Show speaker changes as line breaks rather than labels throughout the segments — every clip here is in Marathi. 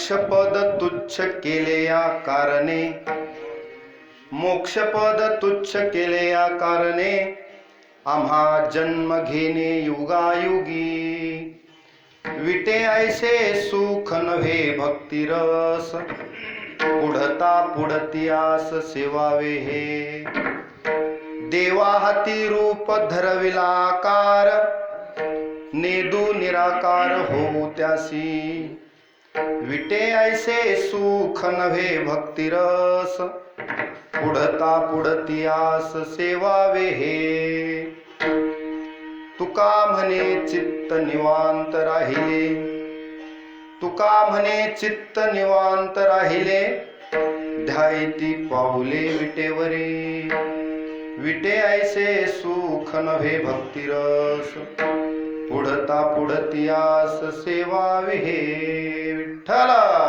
मोक्षपद तुच्छ केले या कारणे, मोक्षपद तुच्छ केले या कारणे, आम्हा जन्म घेणे युगायुगी. विटे ऐसे सुख नव्हे भक्तिरस, पुढता पुढतियास सेवावे हे. देवा हाती रूप धरविला आकार, नेदू निराकार होऊ त्यासी. विटे ऐसे सुख नव्हे भक्तिरस, पुढता पुढतियास सेवावे हे. तुका म्हणे चित्त निवांत राहिले, तुका म्हणे चित्त निवांत राहिले, ध्यायती पाऊले विटेवरी. विटे ऐसे सुख नव्हे भक्तिरस, पुढता पुढतियास सेवावे हे. विठ्ठला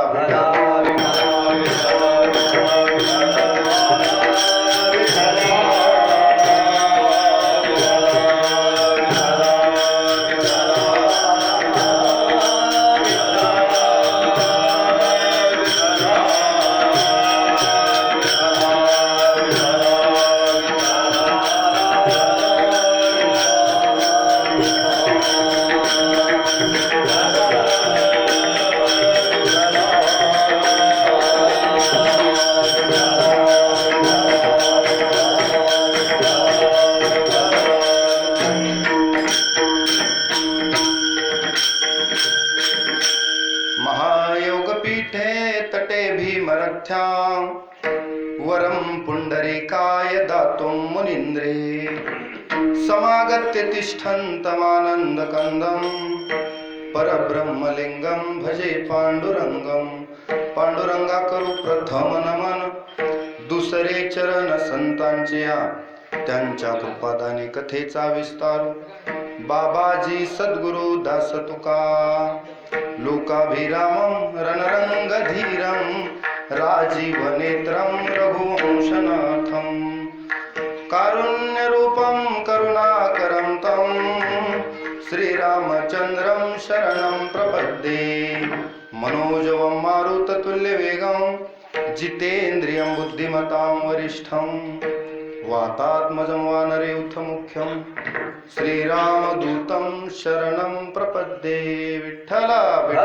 वरम पुंडरीकाय दातुं मुनीन्द्रे, समागत्य तिष्ठन्तमानन्दकन्दं, परब्रह्मलिंगं भजे पांडुरंगं. पांडुरंगा करू प्रथम नमन, दुसरे चरण संतांचे या, त्यांच्या कृपादाने कथेचा विस्तारू. बाबाजी सद्गुरु दास तुका, लोकाभिरामं रणरंगधीरं, राजीवनेत्रं रघुवंशनाथं. कारुण्यरूपं करुणाकरं तं, श्रीरामचन्द्रं शरणं प्रपद्ये. मनोजवं मारुततुल्यवेगं, जितेन्द्रियं बुद्धिमतां वरिष्ठं. वातात्मजं वानरयूथ मुख्यं, श्रीरामदूतं शरणं प्रपद्ये. विठ्ठला प्रथम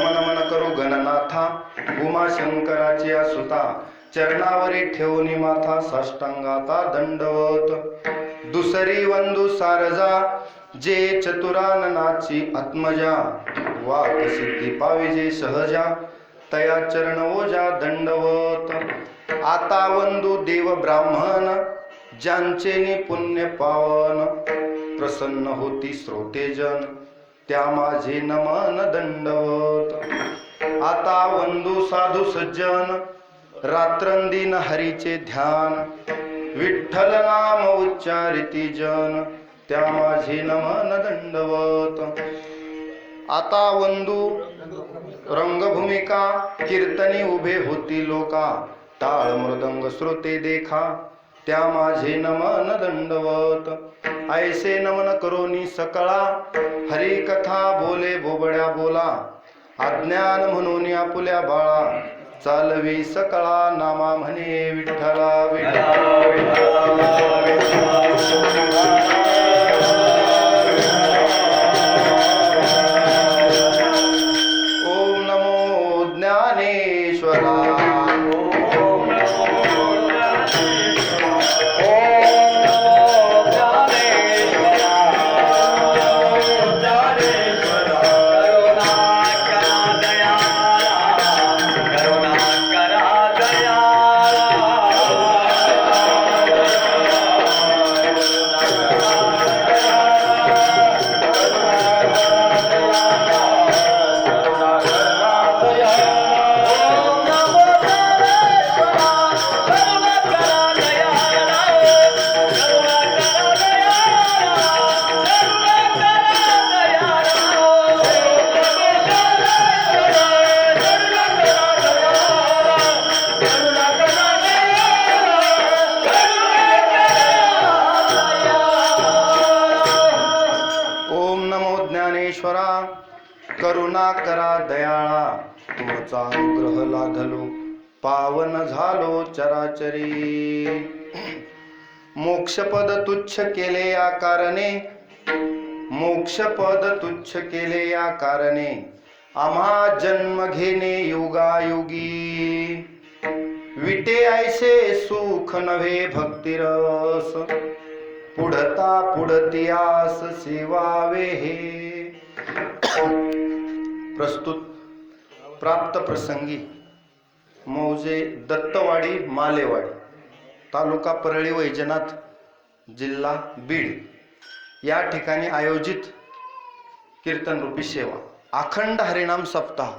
नमन करू गणनाथा, उमाशंकराची सुता. चरणावरी ठेवणी माथा, साष्टांगाता दंडवत. दुसरी वंदू सारजा, जे चतुराननाची आत्मजा. वाक सिद्धी पाविजे सहजा, तया चरण ओजा दंडवत. आता वंदू देव ब्राह्मण, ज्यांचे पुण्य पावन. प्रसन्न होती श्रोतेजन, त्या माझे नमन दंडवत. आता वंदू साधू सज्जन, रात्रंदिन हरीचे ध्यान. विठ्ठल नाम उच्चारिती जन, त्या माझे नमन दंडवत. आता वंदू रंगभूमिका, कीर्तनी उभे होती लोका. टाळ मृदंग श्रोते देखा, त्या माझे नमन दंडवत. ऐसे नमन करोनी सकळा, हरी कथा बोले बोबड्या बोला. अज्ञान म्हणून आपुल्या बाळा, चालवी सकळा नामा म्हणे विठ्ठला ओम नमो ज्ञानेश्वरा. करुणा करा दयाळा, तुमचा अनुग्रह लाधलो, पावन झालो चराचरी. मोक्षपद तुच्छ केले या कारणे, मोक्षपद तुच्छ केले या कारणे, आम्हा जन्म घेणे युगायुगी. विटे ऐसे सुख नव्हे भक्तिरस, पुढता पुढतियास सेवावे हे. प्रस्तुत प्राप्त प्रसंगी मौजे दत्तवाडी मालेवाडी, तालुका परळी वैजनाथ, जिल्हा बीड या ठिकाणी आयोजित कीर्तन रूपी सेवा अखंड हरिनाम सप्ताह.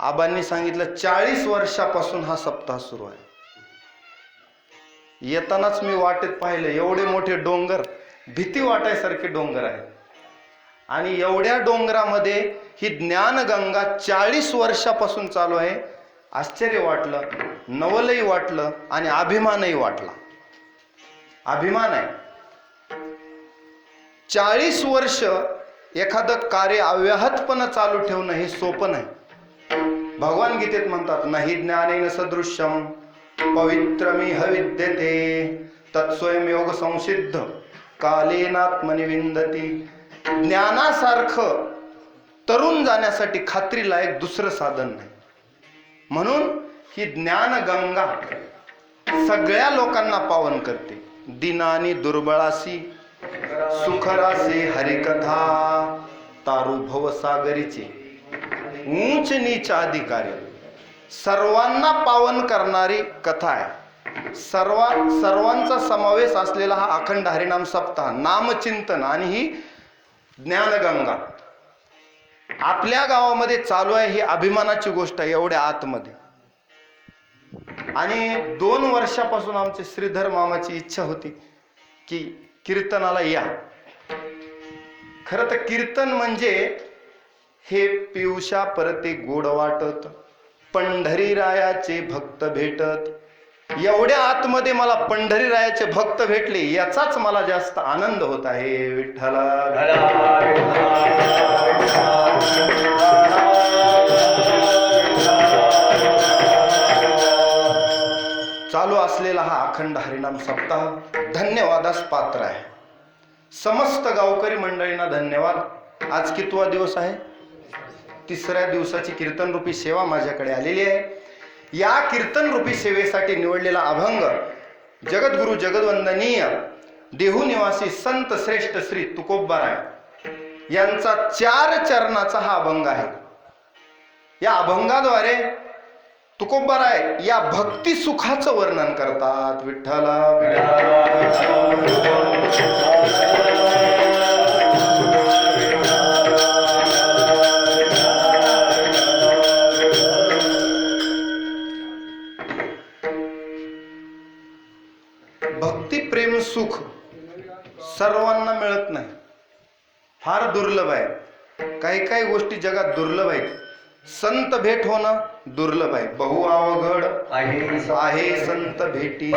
आबांनी सांगितलं 40 वर्षापासून हा सप्ताह सुरू आहे. येतानाच मी वाटेत पाहिलं एवढे मोठे डोंगर, भीती वाटायसारखे डोंगर आहेत, आणि एवढ्या डोंगरामध्ये ही ज्ञानगंगा 40 वर्षापासून चालू आहे. आश्चर्य वाटलं, नवलही वाटलं आणि अभिमानही वाटला. अभिमान आहे. 40 वर्ष एखादं कार्य अव्याहतपणे चालू ठेवणं हे सोपं नाही. भगवान गीतेत म्हणतात, नाही ज्ञानेन सदृश्यम पवित्रमिह विद्यते तत्स्वयं योग संसिद्ध कालेनात्मनि विंदती. ज्ञानासारखं तरुण जाण्यासाठी खात्रीलायक दुसरं साधन नाही. म्हणून ही ज्ञानगंगा सगळ्या लोकांना पावन करते. दीनानी दुर्बळासी सुखरासे हरिकथा, तारू भवसागरीचे उंच नीच अधिकारी. सर्वांना पावन करणारी कथा आहे. सर्वांचा समावेश असलेला हा अखंड हरिनाम सप्ताह, नामचिंतन आणि ही ज्ञानगंगा आपल्या गावामध्ये चालू आहे. ही अभिमानाची गोष्ट आहे एवढ्या आतमध्ये. आणि 2 वर्षापासून आमचे श्रीधर मामाची इच्छा होती की कीर्तनाला या. खरं तर कीर्तन म्हणजे हे पियुषा परते गोड वाटत, पंढरीरायाचे भक्त भेटत. एवढ्या आतमध्ये मला पंढरीरायाचे भक्त भेटले याचाच मला जास्त आनंद होत आहे. विठ्ठला चालू असलेला हा अखंड हरिनाम सप्ताह धन्यवादास पात्र आहे. समस्त गावकरी मंडळींना धन्यवाद. आज कितवा दिवस आहे? 3ऱ्या दिवसाची कीर्तन रूपी सेवा माझ्याकडे आलेली आहे. या कीर्तन रूपी सेवेसाठी निवडलेला अभंग जगद्गुरु जगद्वंदनीय देहू निवासी संत श्रेष्ठ श्री तुकोबाराय यांचा 4 चरणाचा हा अभंग आहे. या अभंगाद्वारे तुकोबाराय या भक्ती सुखाचं वर्णन करतात. विठ्ठला भक्ती प्रेम सुख सर्वांना मिळत नाही, फार दुर्लभ आहे. काही काही गोष्टी जगात दुर्लभ आहेत. संत भेट होणं दुर्लभ आहे. बहु अवघड आहे संत भेटी.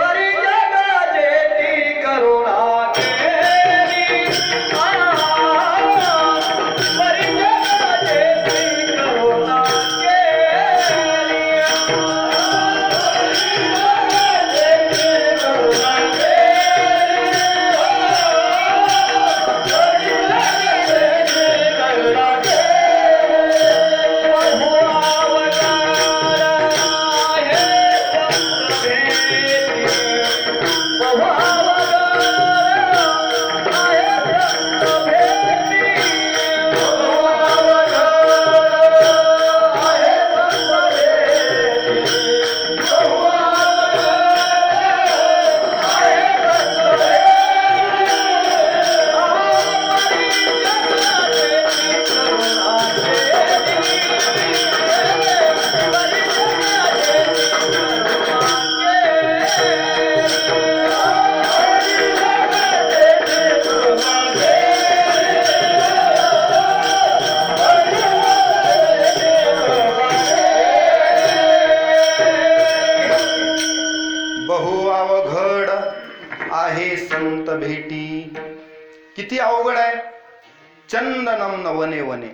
चंदनम न वने वने,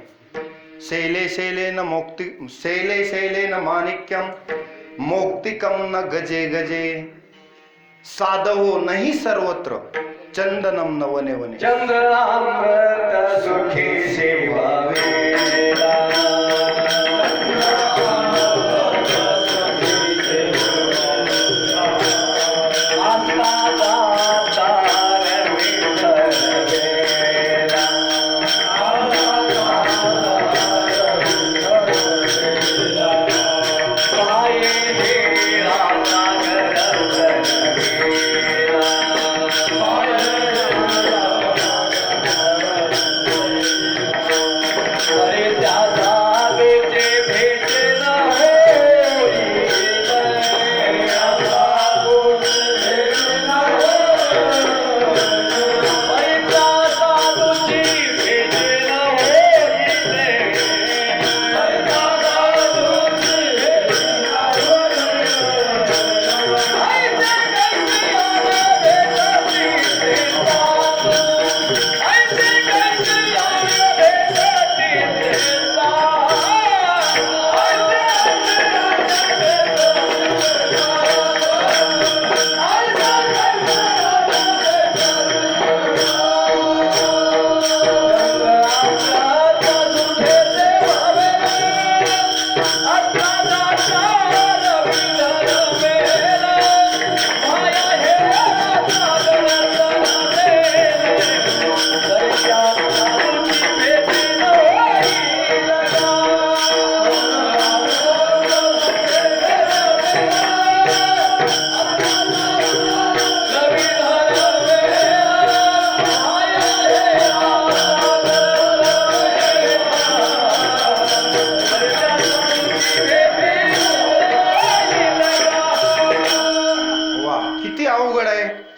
शैले शैलेन माणिक्यम, मौक्तिकम न गजे गजे, साधवो नहीं सर्वत्र, चंदनम न वने वने.
चंद्रामृत सुखी सेवावेला,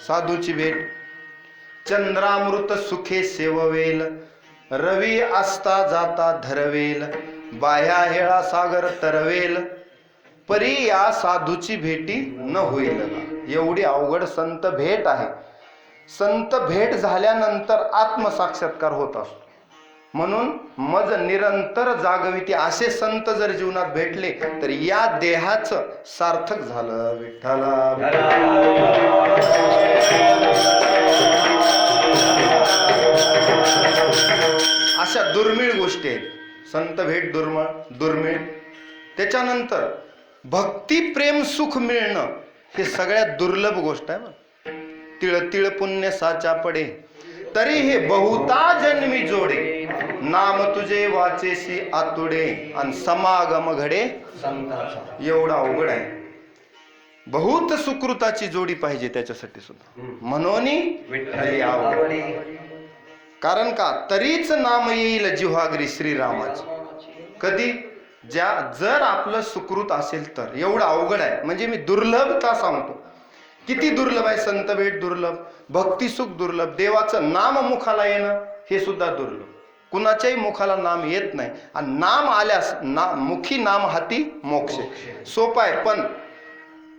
साधूची भेट. चंद्रामृत सुखे सेववेल, रवी असता जाता धरवेल, बाह्या हेळा सागर तरवेल, परी या साधूची भेटी न होईल का. एवढी अवघड संत भेट आहे. संत भेट झाल्यानंतर आत्मसाक्षात्कार होत असतो. म्हणून मज निरंतर जागविती असे संत जर जीवनात भेटले तर या देहाचं सार्थक झालं. विठ्ठला अशा दुर्मिळ गोष्टी आहेत. संत भेट दुर्मिळ. त्याच्यानंतर भक्ती प्रेम सुख मिळणं हे सगळ्यात दुर्लभ गोष्ट आहे. तिळ तिळ पुण्य साचा पडे, तरी हे बहुता जन्मी जोडे, नाम तुझे वाचेसी आतुडे, आणि समागम घडे. एवढा अवघड आहे. बहुत सुकृताची जोडी पाहिजे त्याच्यासाठी सुद्धा. म्हणून कारण का, तरीच नाम येईल जिव्हाग्री श्रीरामाचे. कधी जर आपलं सुकृत असेल तर. एवढं अवघड आहे. म्हणजे मी दुर्लभता सांगतो. किती दुर्लभ आहे. संत भेट दुर्लभ, भक्ती सुख दुर्लभ, देवाचं नाम मुखाला येणं हे सुद्धा दुर्लभ. कुणाच्याही मुखाला नाम येत नाही. आणि नाम आल्यास मुखी नाम हाती मोक्ष. सोपं आहे. पण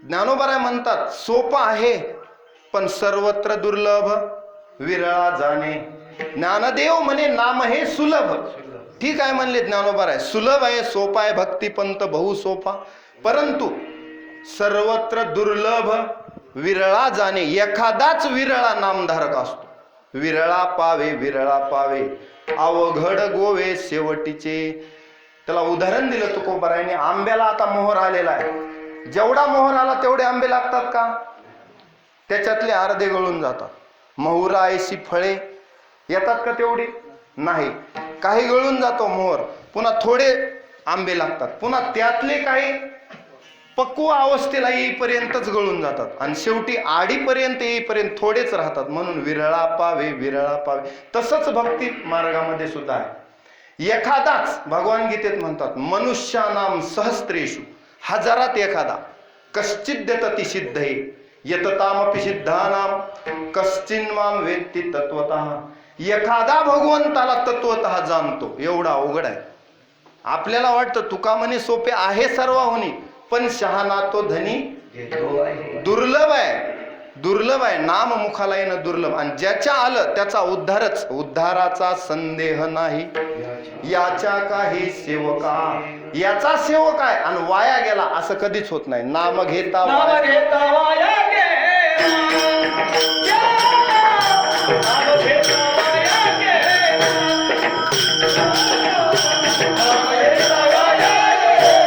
ज्ञानोबा म्हणतात सोपं आहे पण सर्वत्र दुर्लभ, विरळा जाणे. ज्ञानदेव म्हणे नाम हे सुलभ. ठीक आहे म्हणले ज्ञानोबा, सुलभ आहे, सोपा आहे, भक्तिपंत बहु सोपा, परंतु सर्वत्र दुर्लभ, विरळा जाणे. एखादाच विरळा नामधारक असतो. विरळा पावे, विरळा पावे, अवघड गोवे शेवटीचे. त्याला उदाहरण दिलं तुकोबारायने. आंब्याला आता मोहर आलेला आहे. जेवढा मोहर आला तेवढे आंबे लागतात का? त्याच्यातले अर्धे गळून जातात. मोहरा ऐशी फळे येतात का तेवढी? नाही. काही गळून जातो मोहर, पुन्हा थोडे आंबे लागतात, पुन्हा त्यातले काही पक्व अवस्थेला येईपर्यंतच गळून जातात, आणि शेवटी आडीपर्यंत येईपर्यंत थोडेच राहतात. म्हणून विरळा पावे, विरळा पावे. तसंच भक्ती मार्गामध्ये सुद्धा आहे. एखादाच, भगवान गीतेत म्हणतात मनुष्यानाम सहस्त्रेषु, हजारात एखादा, कश्चित देतति सिद्धये यततामपि सिद्धानाम कश्चिन माम वेत्ति तत्वतः. एखादा भगवंताला तत्वतः जाणतो. एवढा अवघड आहे. आपल्याला वाटतं तुका म्हणे सोपे आहे सर्वाहुनी, पण शहाणा तो धनी दुर्लभ आहे. दुर्लभ आहे, नाम मुखाला येणं दुर्लभ. आणि ज्याच्या आलं त्याचा उद्धारच, उद्धाराचा संदेह नाही याच्या काही सेवका. याचा सेवक आहे आणि वाया गेला असं कधीच होत नाही. नाम घेता
नाम घेता वाया गेला, नाम घेता वाया गेला, नाम घेता वाया गेला, नाम घेता वाया गेला, नाम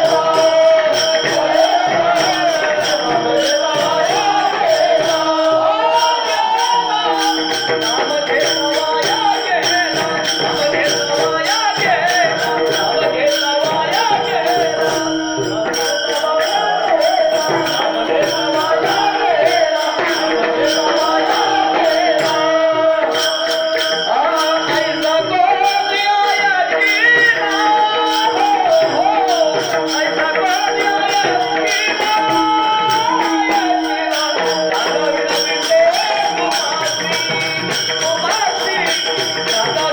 घेता वाया गेला, नाम घेता वाया गेला, नाम घेता वाया गेला, नाम घेता वाया गेला, नाम घेता वाया गेला. ऐसा कोणी आया कीना, ऐसा कोणी आया कीना, दादा विनविले कुमासी, दादा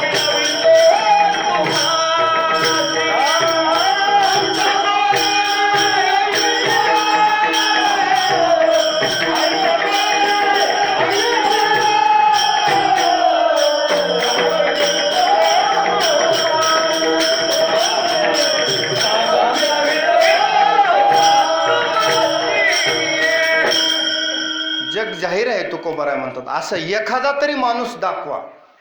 विनविले
जग जाहीर आहे तुकोबाराय म्हणतात. असं एखादा तरी माणूस दाखवा.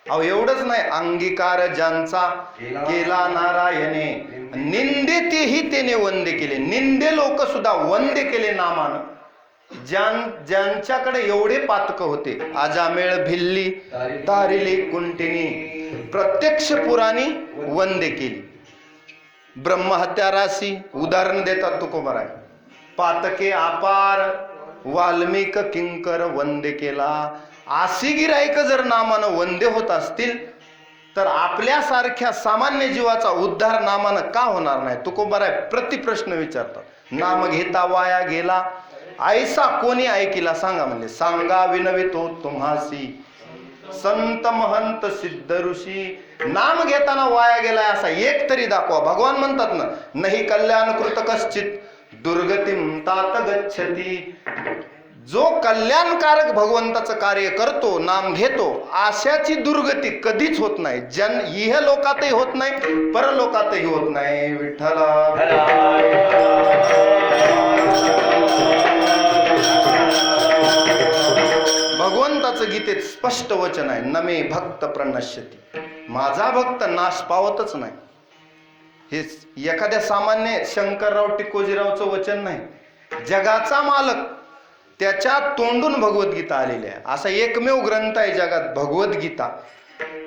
अहो एवढंच नाही, अंगीकार ज्यांचा केला नारायणे, निंदेतेही त्याने वंदे केले. निंदे लोक सुद्धा वंदे केले नामानं. ज्यांच्याकडे एवढे पातक होते, आजामेळ भिल्ली तारिली कुंटिनी, प्रत्यक्ष पुराणी वंदे केली. ब्रह्महत्या राशी उदाहरण देतात तुकोबाराय. पातके अपार वाल्मिक किंकर वंदे केला. आशी गिरायक जर नामानं वंदे होत असतील तर आपल्यासारख्या सामान्य जीवाचा उद्धार नामानं का होणार नाही? तुकोबाराय प्रतिप्रश्न विचारतात. नाम घेता वाया गेला ऐसा कोणी ऐकिला सांगा म्हणले. सांगा विनवितो तुम्हासी संत महंत सिद्ध ऋषी. नाम घेताना वाया गेलाय असा एक तरी दाखवा. भगवान म्हणतात ना, नाही कल्याण कृत कश्चित दुर्गतीम तात गच्छती. जो कल्याणकारक भगवंताचं कार्य करतो, नाम घेतो, आशाची दुर्गती कधीच होत नाही. इह लोकातही होत नाही, परलोकातही होत नाही. विठ्ठला भगवंताचं गीतेत स्पष्ट वचन आहे, नमे भक्त प्रणश्यती. माझा भक्त नाश पावतच नाही. हे एखाद्या सामान्य शंकरराव टिकोजीरावचं वचन नाही. जगाचा मालक त्याच्या तोंडून भगवद्गीता आलेली आहे. असा एकमेव ग्रंथ आहे जगात भगवद्गीता,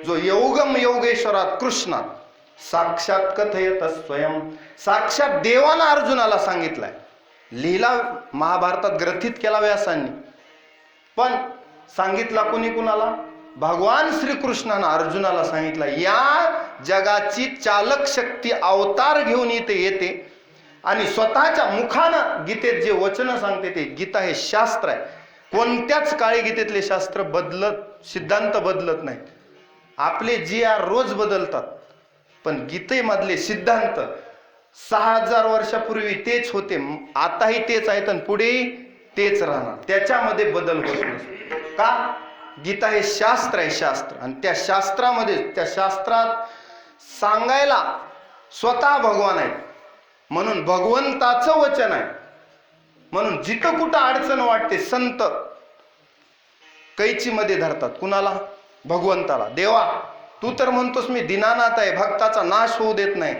जो योगम योगेश्वरात कृष्णात साक्षात कथयत स्वयं. साक्षात देवानं अर्जुनाला सांगितलाय. लिहिला महाभारतात ग्रथित केला व्यासांनी, पण सांगितला कुणी कुणाला? भगवान श्रीकृष्णानं अर्जुनाला सांगितलं. या जगाची चालक शक्ती अवतार घेऊन इथे येते आणि स्वतःच्या मुखानं गीतेत जे वचन सांगते ते. गीता हे शास्त्र आहे. कोणत्याच काळी गीतेतले शास्त्र सिद्धांत बदलत नाहीत. आपले GR रोज बदलतात, पण गीतेमधले सिद्धांत 6000 वर्षापूर्वी तेच होते, आताही तेच आहेत आणि पुढेही तेच राहणार. त्याच्यामध्ये बदल होत नाही. का? गीता हे शास्त्र आहे, शास्त्र. आणि त्या शास्त्रामध्ये, त्या शास्त्रात सांगायला स्वतः भगवान आहेत. म्हणून भगवंताचं वचन आहे. म्हणून जिथं कुठं अडचण वाटते संत कैची मध्ये धरतात. कुणाला? भगवंताला. देवा तू तर म्हणतोस मी दीनानाथ आहे, भक्ताचा नाश होऊ देत नाही.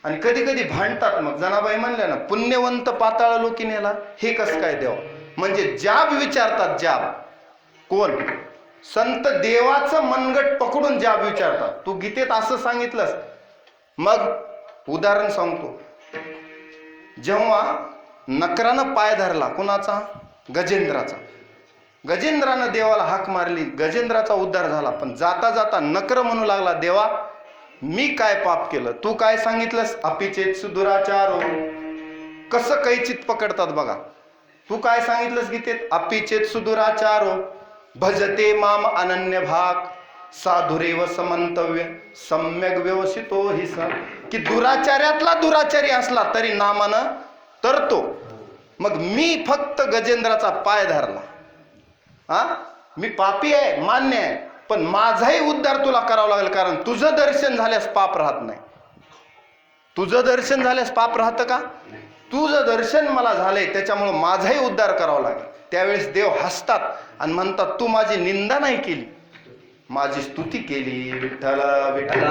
आणि कधी कधी भांडतात. मग जनाबाई म्हणल्या ना, पुण्यवंत पाताळ लोकी नेला. हे कसं काय देवा? म्हणजे जाब विचारतात. जाब कोण? संत देवाचं मनगट पकडून जाब विचारतात. तू गीतेत असं सांगितलंस. मग उदाहरण सांगतो. जेव्हा नकरानं पाय धरला, कुणाचा? गजेंद्राचा. गजेंद्रानं देवाला हाक मारली, गजेंद्राचा उद्धार झाला. पण जाता जाता नकर म्हणू लागला, देवा मी काय पाप केलं? तू काय सांगितलंस? अपिचेत सुदुराचारो. कसं कैचित पकडतात बघा. तू काय सांगितलंस गीतेत? अपिचेत सुदुराचारो भजते माम अनन्य भाग साधुरेव समंतव्य सम्यक व्यवसितो हि स. की दुराचार्यातला दुराचारी असला तरी नामानं तरतो. मग मी फक्त गजेंद्राचा पाय धरला, हा, मी पापी आहे मान्य आहे, पण माझाही उद्धार तुला करावा लागेल, कारण तुझं दर्शन झाल्यास पाप राहत नाही. तुझं दर्शन झाल्यास पाप राहतं का? तुझं दर्शन मला झालंय, त्याच्यामुळे माझाही उद्धार करावा लागेल. त्यावेळेस देव हसतात आणि म्हणतात, तू माझी निंदा नाही केली, माझी स्तुती केली. विठ्ठल विठ्ठल.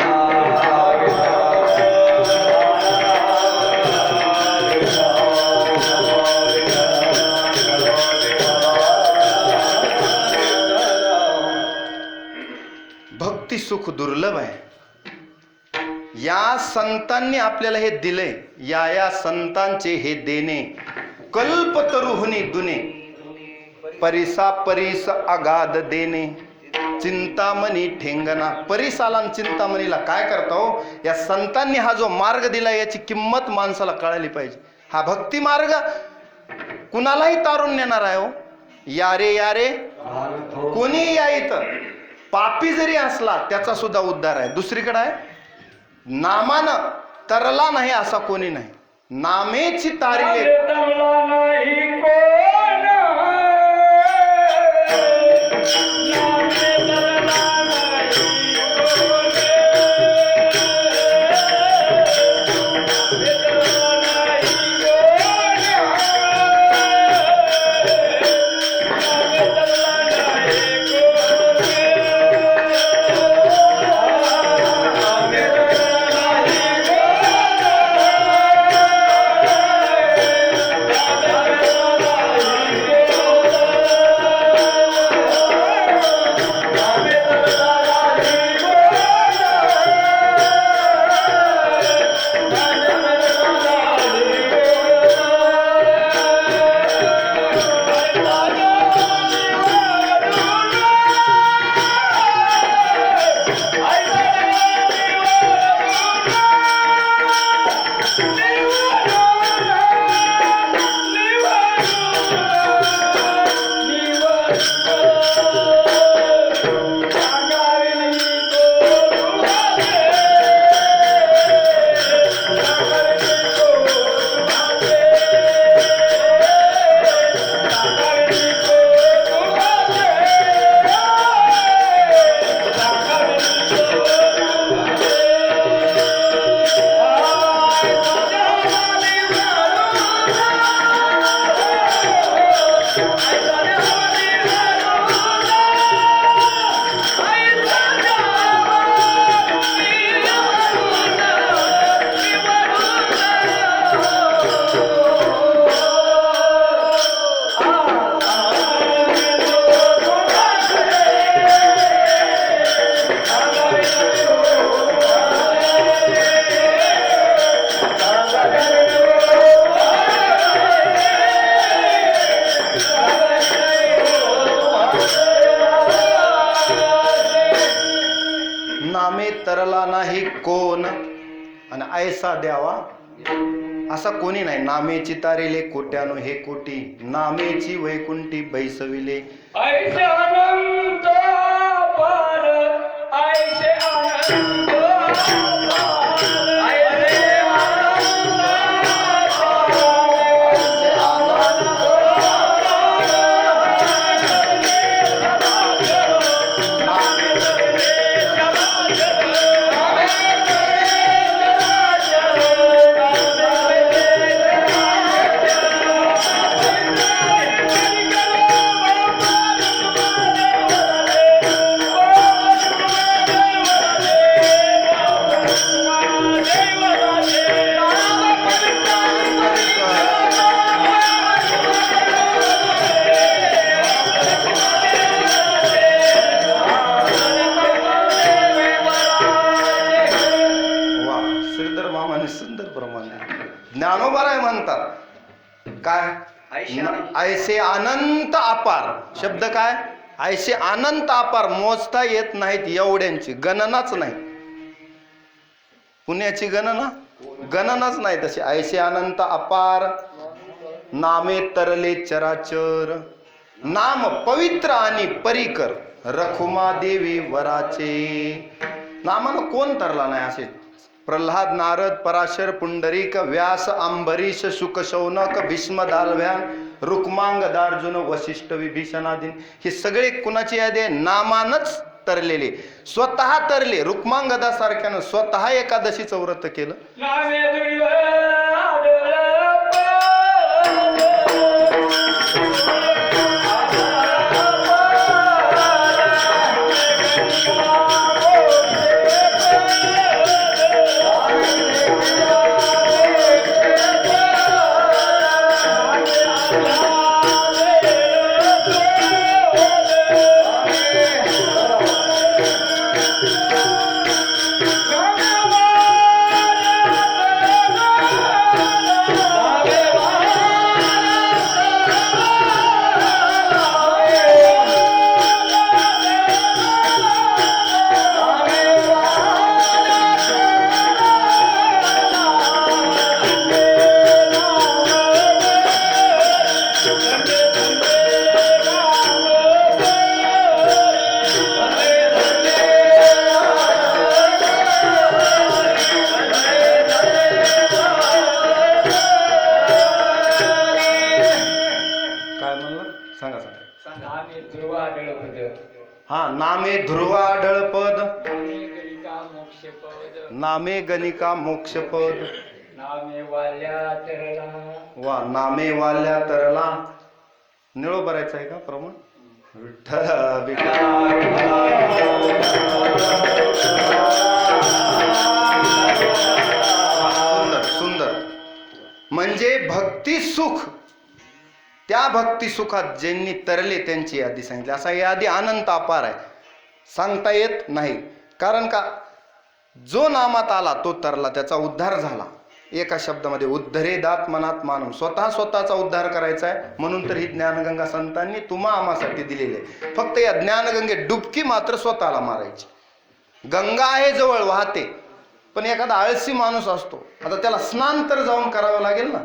भक्ती सुख दुर्लभ आहे. या संतांनी आपल्याला हे दिले, या संतांचे हे देणे कल्पतरुहुनी दुने, परिसा परिस अगाध देणे, चिंतामणी ठेंगणा. परिसाला आणि चिंतामणीला काय करता हो? या संतांनी हा जो मार्ग दिला याची किंमत माणसाला कळाली पाहिजे. हा भक्ती मार्ग कुणालाही तारून नेणार आहे हो. यारे यारे कोणी या इथं पापी जरी असला त्याचा सुद्धा उद्धार आहे. दुसरीकडे आहे, नामानं तरला नाही असा कोणी नाही, नामेची तारिले. नामे तरला नाही कोण आणि ऐसा द्यावा असा कोणी नाही. नामेची तारिले कोट्यानो हे कोटी, नामेची वैकुंठी बैसविले.
ऐसे अनंत अपार, ऐसे अनंत अपार, ऐसे
ज्ञानोबा म्हणतात काय, ऐसे अनंत अपार. शब्द काय, ऐसे अनंत अपार, मोजता येत नाहीत एवढ्यांची गणनाच नाही. पुण्याची गणनाच नाही तशी. ऐसे अनंत अपार, नामे तरले चराचर, नाम पवित्र आणि परिकर, रखुमा देवी वराचे. नामानं कोण तरला नाही असे. प्रल्हाद, नारद, पराशर, पुंडरीक, व्यास, अंबरीश, शुक, शौनक, भीष्म, दालव्यान, रुक्मांगदार्जुन वशिष्ठ विभीषणादीन हे सगळे कुणाची यादी आहे? नामानच तरलेले, स्वतः तरले. रुक्मांगदासारख्यानं स्वतः एकादशीचं व्रत केलं.
नामे दुर्वा नामे ध्रुवा दळपद
हा, नामे ध्रुवा डळपद,
नामे गणिका मोक्षपद
नामे गणिका मोक्षपद,
नामे वाल्या तरला
वा नामे वाल्या तरला. निळो भरायचा आहे का प्रमाण? विठ्ठल सुंदर सुंदर. म्हणजे भक्ती सुख, त्या भक्ती सुखात ज्यांनी तरले त्यांची यादी सांगितली. असा यादी अनंत अपार आहे, सांगता येत नाही. कारण का, जो नामात आला तो तरला, त्याचा उद्धार झाला. एका शब्दामध्ये उद्धरे दात मनात मानून, स्वतःचा उद्धार करायचा आहे. म्हणून तर ही ज्ञानगंगा संतांनी तुम्हा आम्हासाठी दिलेली आहे. फक्त या ज्ञानगंगेत डुबकी मात्र स्वतःला मारायची. गंगा आहे जवळ वाहते, पण एखादा आळसी माणूस असतो, आता त्याला स्नान तर जाऊन करावं लागेल ना.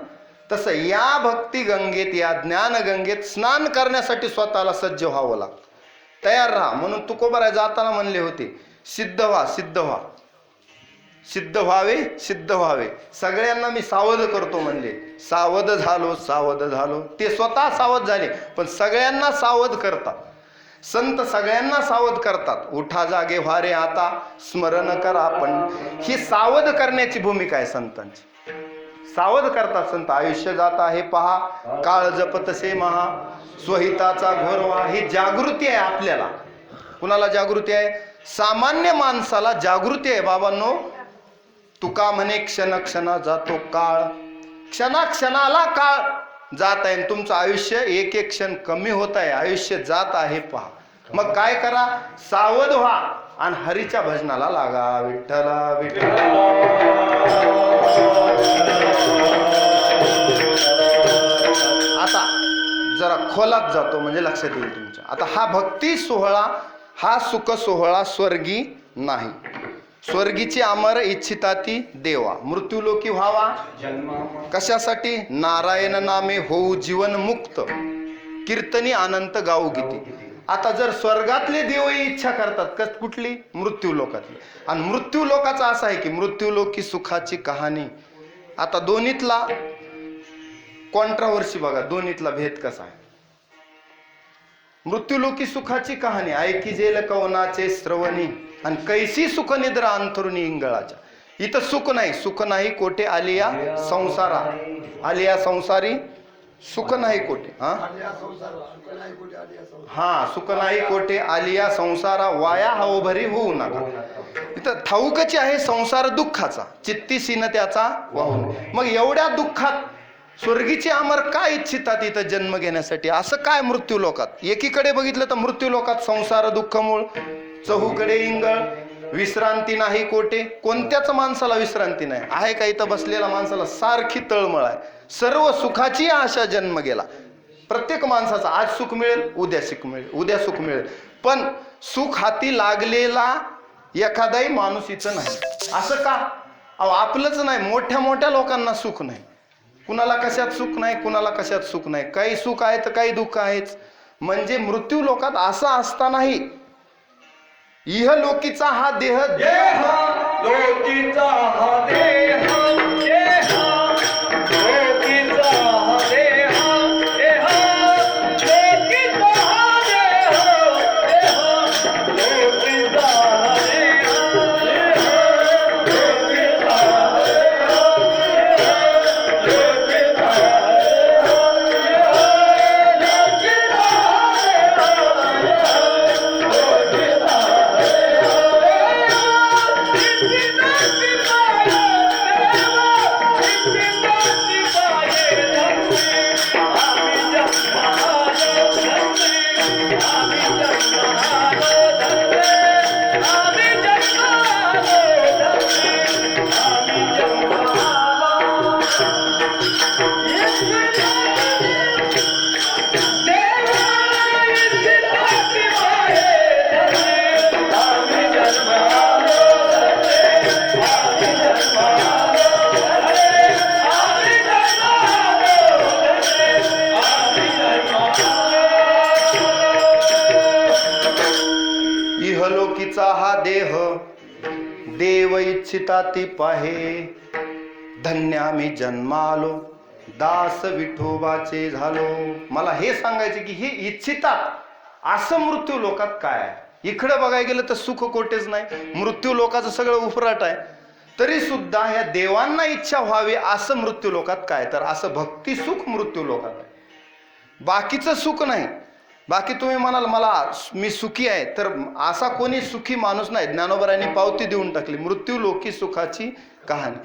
तसं या भक्ती गंगेत, या ज्ञान गंगेत स्नान करण्यासाठी स्वतःला सज्ज व्हावं लागतं, तयार राहा. म्हणून तुकोबाराय जाताना म्हणले होते, सिद्ध व्हा, सिद्ध व्हा, सिद्ध व्हावे, सिद्ध व्हावे. सगळ्यांना मी सावध करतो म्हणले. सावध झालो, सावध झालो. ते स्वतः सावध झाले, पण सगळ्यांना सावध करतात. संत सगळ्यांना सावध करतात. उठा जागे व्हारे आता, स्मरण करा. पण ही सावध करण्याची भूमिका आहे संतांची. सावध करतात संत. आयुष्य जात आहे पहा, काळ जपतसे महा, स्वहिताचा घोर व्हा. ही जागृती आहे आपल्याला. कुणाला जागृती आहे? सामान्य माणसाला जागृती आहे. बाबांनो, तुका म्हणे क्षण क्षणा जातो काळ, क्षणाक्षणाला काळ जात आहे. तुमचं आयुष्य एक एक क्षण कमी होत आहे, आयुष्य जात आहे पहा. मग काय करा? सावध व्हा आणि हरीच्या भजनाला लागा. विठ्ठला विठ्ठला. आता जरा खोलात जातो म्हणजे लक्षात येईल तुमच्या. आता हा भक्ती सोहळा, हा सुख सोहळा स्वर्गी नाही. स्वर्गीची अमर इच्छिताती देवा, मृत्यूलोकी व्हावा. कशासाठी? नारायण नामे होऊ जीवन मुक्त, कीर्तनी अनंत गाऊ गीती. आता जर स्वर्गातले देव इच्छा करतात, कुठली? मृत्यू लोकातली. आणि मृत्यू लोकाचा असा आहे की मृत्यूलोकी सुखाची कहाणी. आता दोन्हीतला कॉन्ट्रावर्सी बघा, दोन्हीतला भेद कसा आहे. मृत्यूलोकी सुखाची कहाणी ऐकी जेल कवनाचे श्रवणी, आणि कैसी सुख निद्रा अंथरुणी इंगळाच्या. इथं सुख नाही. सुख नाही कोठे आलिया संसारा, आलिया संसारी सुख नाही कोठे. हा, सुख नाही कोठे आलिया संसारा, वाया हवभरी होऊ नका. इथं ठाऊकची आहे संसार दुःखाचा, चित्ती सीन त्याचा वाहून. मग एवढ्या दुःखात स्वर्गीची अमर काय इच्छितात इथं जन्म घेण्यासाठी? असं काय मृत्यू लोकात? एकीकडे बघितलं तर मृत्यू लोकात संसार दुःख मूळ, चहूकडे इंगळ, विश्रांती नाही कोठे. कोणत्याच माणसाला विश्रांती नाही. आहे का? इथं बसलेल्या माणसाला सारखी तळमळ आहे. सर्व सुखाची आशा जन्म गेला. प्रत्येक माणसाचा आज सुख मिळेल, उद्या सुख मिळेल, उद्या सुख मिळेल. पण सुख हाती लागलेला एखादाही माणूस इथं नाही. असं का? अहो, आपलंच नाही, मोठ्या मोठ्या लोकांना सुख नाही. कुणाला कशात सुख नाही, कुणाला कशात सुख नाही. काही सुख आहे तर काही दुःख आहेच. म्हणजे मृत्यू लोकात असं असतानाही इह लोकीचा हा देह,
लोकीचा हा देह, लोकीचा हा देह,
इच्छिता ती पाहे. धन्य आम्ही जन्मालो दास विठोबाचे झालो. मला हे सांगायचे की हे इच्छितात असं मृत्यू लोकात काय आहे. इकडं बघायला गेलं तर सुख कोटेच नाही, मृत्यू लोकाचं सगळं उफराट आहे. तरी सुद्धा ह्या देवांना इच्छा व्हावी असं मृत्यू लोकात काय, तर असं भक्ती सुख मृत्यू लोकात आहे. बाकीचं सुख नाही. बाकी तुम्ही म्हणाल मला मी सुखी आहे, तर असा कोणी सुखी माणूस नाही. ज्ञानोबरांनी पावती देऊन टाकली मृत्यू लोकी सुखाची कहाणी.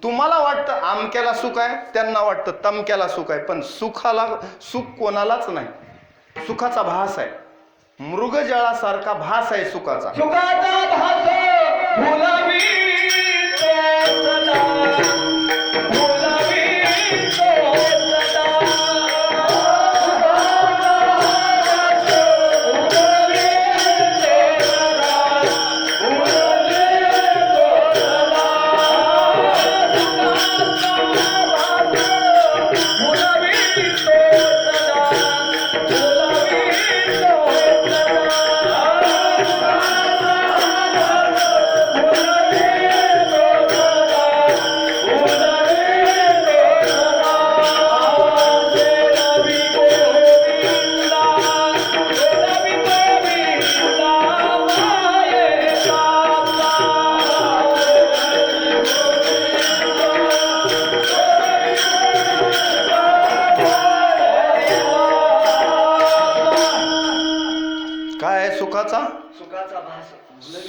तुम्हाला वाटतं आमक्याला सुख आहे, त्यांना वाटतं तमक्याला सुख आहे, पण सुख कोणालाच नाही. सुखाचा भास आहे, मृगजळासारखा भास आहे सुखाचा.
सुखाचा भास फुलावी तो सदा, फुलावी तो सदा.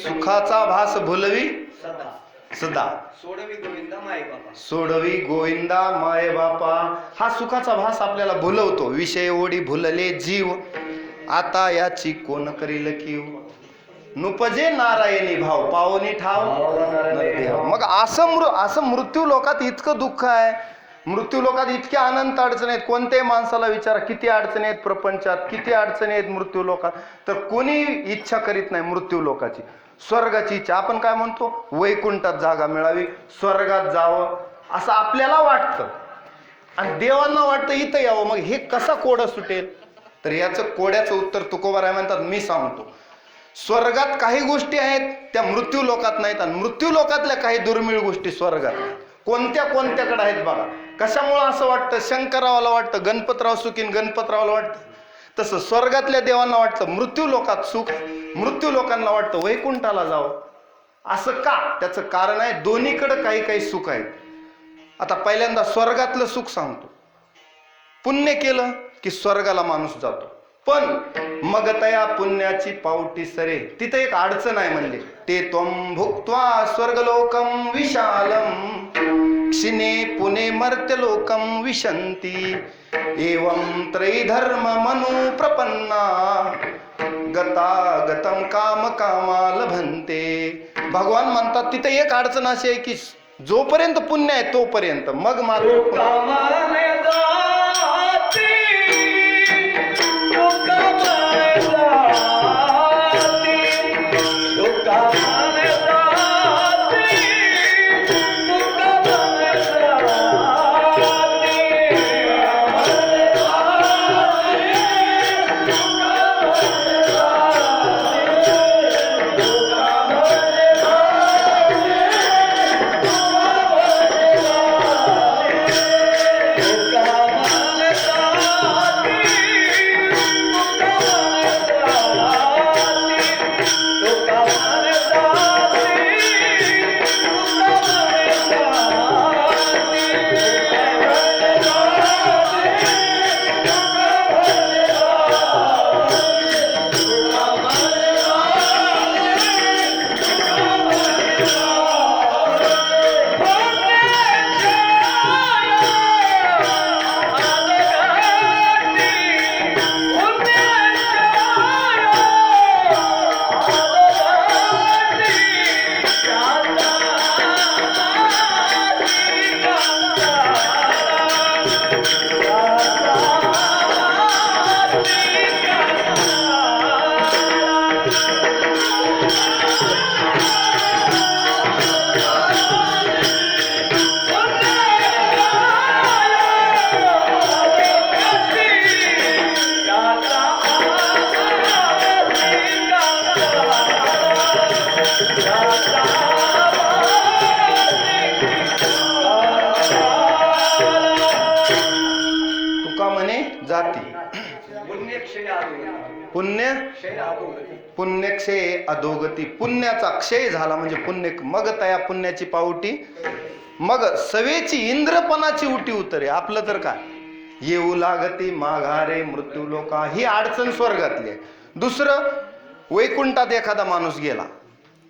सुखाचा भास भुलवी
सदा,
सदा,
सोडवी गोविंदा माय बाबा.
सोडवी गोविंदा माय बापा. हा सुखाचा भास आपल्याला भुलवतो. विषय ओढी भुलले जीव, आता याची कोण करील कीव. नुपजे नारायणी भाव, पावनी ठाव. मग असं मृत्यू लोकात इतकं दुःख आहे, मृत्यू लोकात इतके अनंत अडचणी आहेत. कोणत्याही माणसाला विचारा किती अडचणी आहेत प्रपंचात, किती अडचणी आहेत मृत्यू लोकात, तर कोणी इच्छा करीत नाही मृत्यू लोकाची. स्वर्गाची इच्छा, आपण काय म्हणतो वैकुंठात जागा मिळावी, स्वर्गात जावं असं आपल्याला वाटतं, आणि देवांना वाटतं इथं यावं. मग हे कसा कोडं सुटेल, तर याचं कोड्याचं उत्तर तुकोबाराय म्हणतात, मी सांगतो. स्वर्गात काही गोष्टी आहेत त्या मृत्यू लोकात नाहीत, आणि मृत्यू लोकातल्या काही दुर्मिळ गोष्टी स्वर्गात कोणत्याकडे आहेत बघा. कशामुळं असं वाटतं, शंकररावाला वाटतं गणपतराव सुखीन, गणपतरावला वाटतं तसं स्वर्गातल्या देवांना वाटतं मृत्यू लोकात सुख, मृत्यू लोकांना वाटतं वैकुंठाला जावं. असं का, त्याचं कारण आहे दोन्हीकडे काही काही सुख आहेत. आता पहिल्यांदा स्वर्गातलं सुख सांगतो. पुण्य केलं की स्वर्गाला माणूस जातो, पण मग तया पुण्याची पावटी सरे. तिथे एक अडचण आहे म्हणले, ते त्वं भुक्त्वा स्वर्गलोकम विशालम क्षिणे पुणे मर्त्यलोकम विशंती एवं त्रैधर्म मनु प्रपन्ना गतागतम काम कामा लभन्ते. भगवान म्हणतात तिथे एक अडचण अशी आहे की जोपर्यंत पुण्य आहे तोपर्यंत, मग मात्र तुका म्हणे जाती.
पुण्यक्षय अधोगती.
पुण्य
क्षय अधोगती.
पुण्यक्षय अधोगती. पुण्याचा क्षय झाला म्हणजे पुण्य, मग तया पुण्याची पावटी, मग सवेची इंद्रपणाची उटी उतरे. आपलं तर काय, येऊ लागती माघारे मृत्यू लोका, ही अडचण स्वर्गातली आहे. दुसरं, वैकुंठात एखादा माणूस गेला,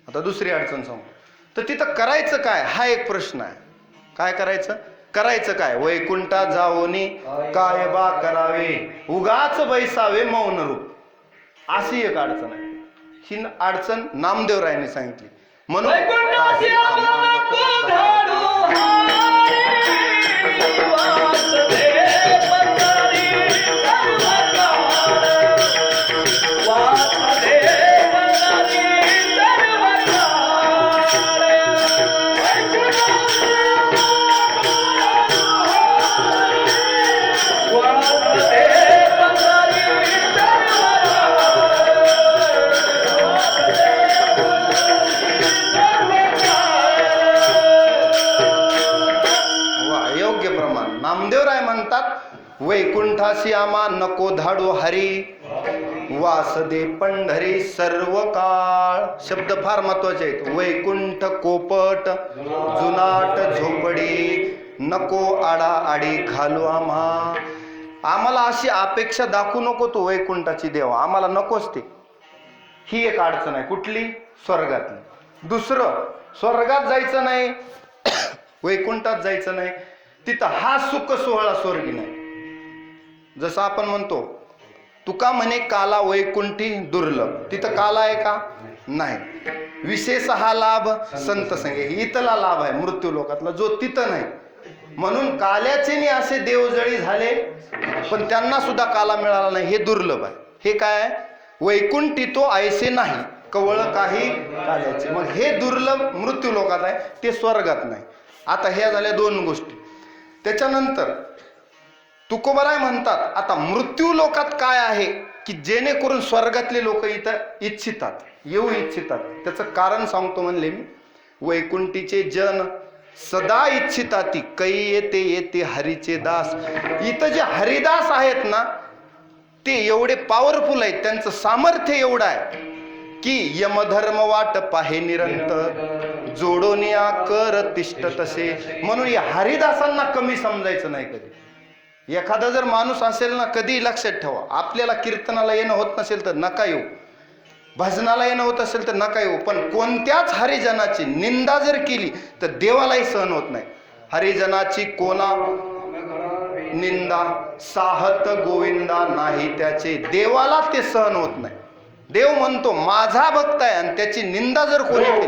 आता दुसरी अडचण सांगू, तर तिथं करायचं काय हा एक प्रश्न आहे. काय करायचं काय? वैकुंठात जाऊनी काय बा करावे, उगाच बैसावे मौन रूप, अशी एक अडचण आहे. ही अडचण नामदेवरायाने सांगितली. म्हणून
वैकुंठासी आम्हाला को धाडू हारी, वासुदेव पंढरी सर्वकाळ. वासुदेव पंढरी सर्वकाळ. वैकुंठासी वासुदेव पंढरी
योग्य प्रमाण. नामदेवराय म्हणतात, वैकुंठासी आमा नको धाडू हरी, वासदे पंढरी सर्व काळ. शब्द फार महत्वाचे आहेत. वैकुंठ कोपट जुनाट झोपडी, नको आडा आडी घालू आम्हाला अशी अपेक्षा दाखवू नको तू वैकुंठाची देवा, आम्हाला नकोच ते. ही एक अडचण आहे. कुठली? स्वर्गातली. दुसरं, स्वर्गात जायचं नाही, वैकुंठात जायचं नाही, तिथं हा सुख सोहळा स्वर्गी नाही. जसं आपण म्हणतो, तुका म्हणे काला वैकुंठी दुर्लभ, तिथं काला आहे का? नाही. विशेष हा लाभ संत संगे, इथला लाभ आहे मृत्यू लोकातला, जो तिथं नाही. म्हणून काल्याचे असे देवजळी झाले पण त्यांना सुद्धा काला मिळाला नाही, हे दुर्लभ आहे. हे काय? वैकुंठी तो ऐसे नाही कवळ काही काल्याचे. मग हे दुर्लभ मृत्यू लोकात आहे, ते स्वर्गात नाही. आता ह्या झाल्या दोन गोष्टी. त्याच्यानंतर तुकोबाराय म्हणतात, आता मृत्यू लोकात काय आहे की जेणेकरून स्वर्गातले लोक इथं इच्छितात, येऊ इच्छितात. त्याचं कारण सांगतो म्हणले मी. वैकुंठीचे जन सदा इच्छिताती, कै येते येते हरीचे दास. इथं जे हरिदास आहेत ना, ते एवढे पॉवरफुल आहेत, त्यांचं सामर्थ्य एवढं आहे की यमधर्म वाट पाहे निरंतर, जोडोनिया कर तिष्ठ तसे. म्हणून या हरिदासांना कमी समजायचं नाही कधी. एखादा जर माणूस असेल ना, कधी लक्षात ठेवा, आपल्याला कीर्तनाला येणं होत नसेल तर नका येऊ, भजनाला येणं होत असेल तर नका येऊ, पण कोणत्याच हरिजनाची निंदा जर केली तर देवालाही सहन होत नाही. हरिजनाची कोणा निंदा साहत गोविंदा नाही त्याचे, देवाला ते सहन होत नाही. देव म्हणतो माझा भक्त आहे, आणि त्याची निंदा जर कोणी केली,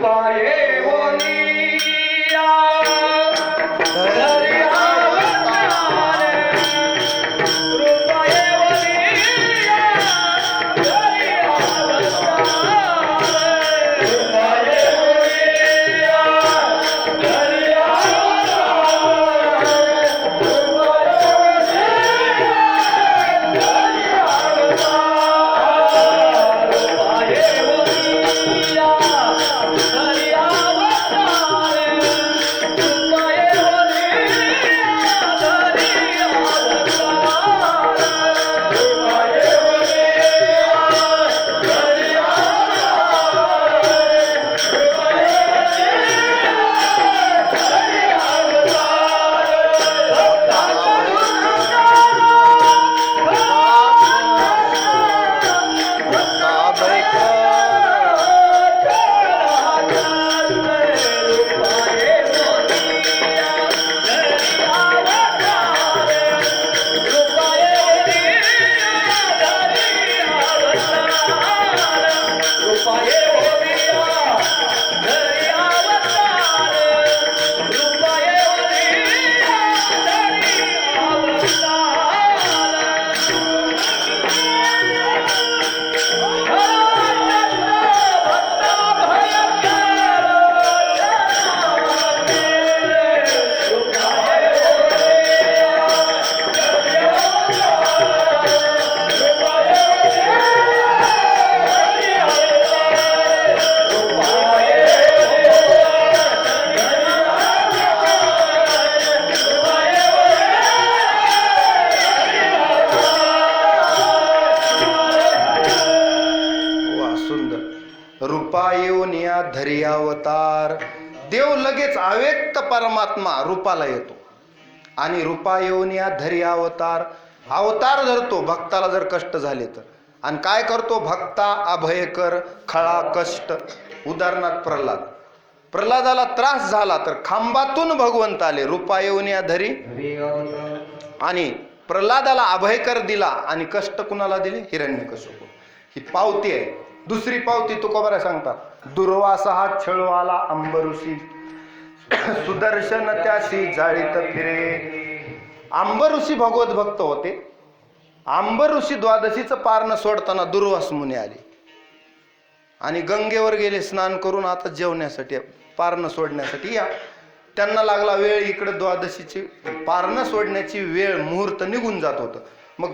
रूपा येऊन या धरी अवतार. देव लगेच अव्यक्त परमात्मा रूपाला येतो आणि रूपा येऊन या धरी अवतार. अवतार धरतो भक्ताला जर कष्ट झाले तर. आणि काय करतो? भक्ता अभयकर खळा कष्ट. उदाहरणार्थ प्रल्हादाला त्रास झाला तर खांबातून भगवंत आले, रूपा येऊन या धरी. आणि प्रल्हादाला अभयकर दिला आणि कष्ट कुणाला दिले? हिरण्यकशिपू. ही पावती आहे. दुसरी पावती तुकोबारा सांगतात, दुर्वासा हा छळवाला अंबऋषी सुदर्शन त्याशी जाळीत फिरे. अंबऋषी भगवत भक्त होते. अंबऋषी द्वादशीचं पारण सोडताना दुर्वास मुनी आले आणि गंगेवर गेले स्नान करून आता जेवण्यासाठी, पारण सोडण्यासाठी. या त्यांना लागला वेळ, इकडे द्वादशीची पारण सोडण्याची वेळ, मुहूर्त निघून जात होतं. मग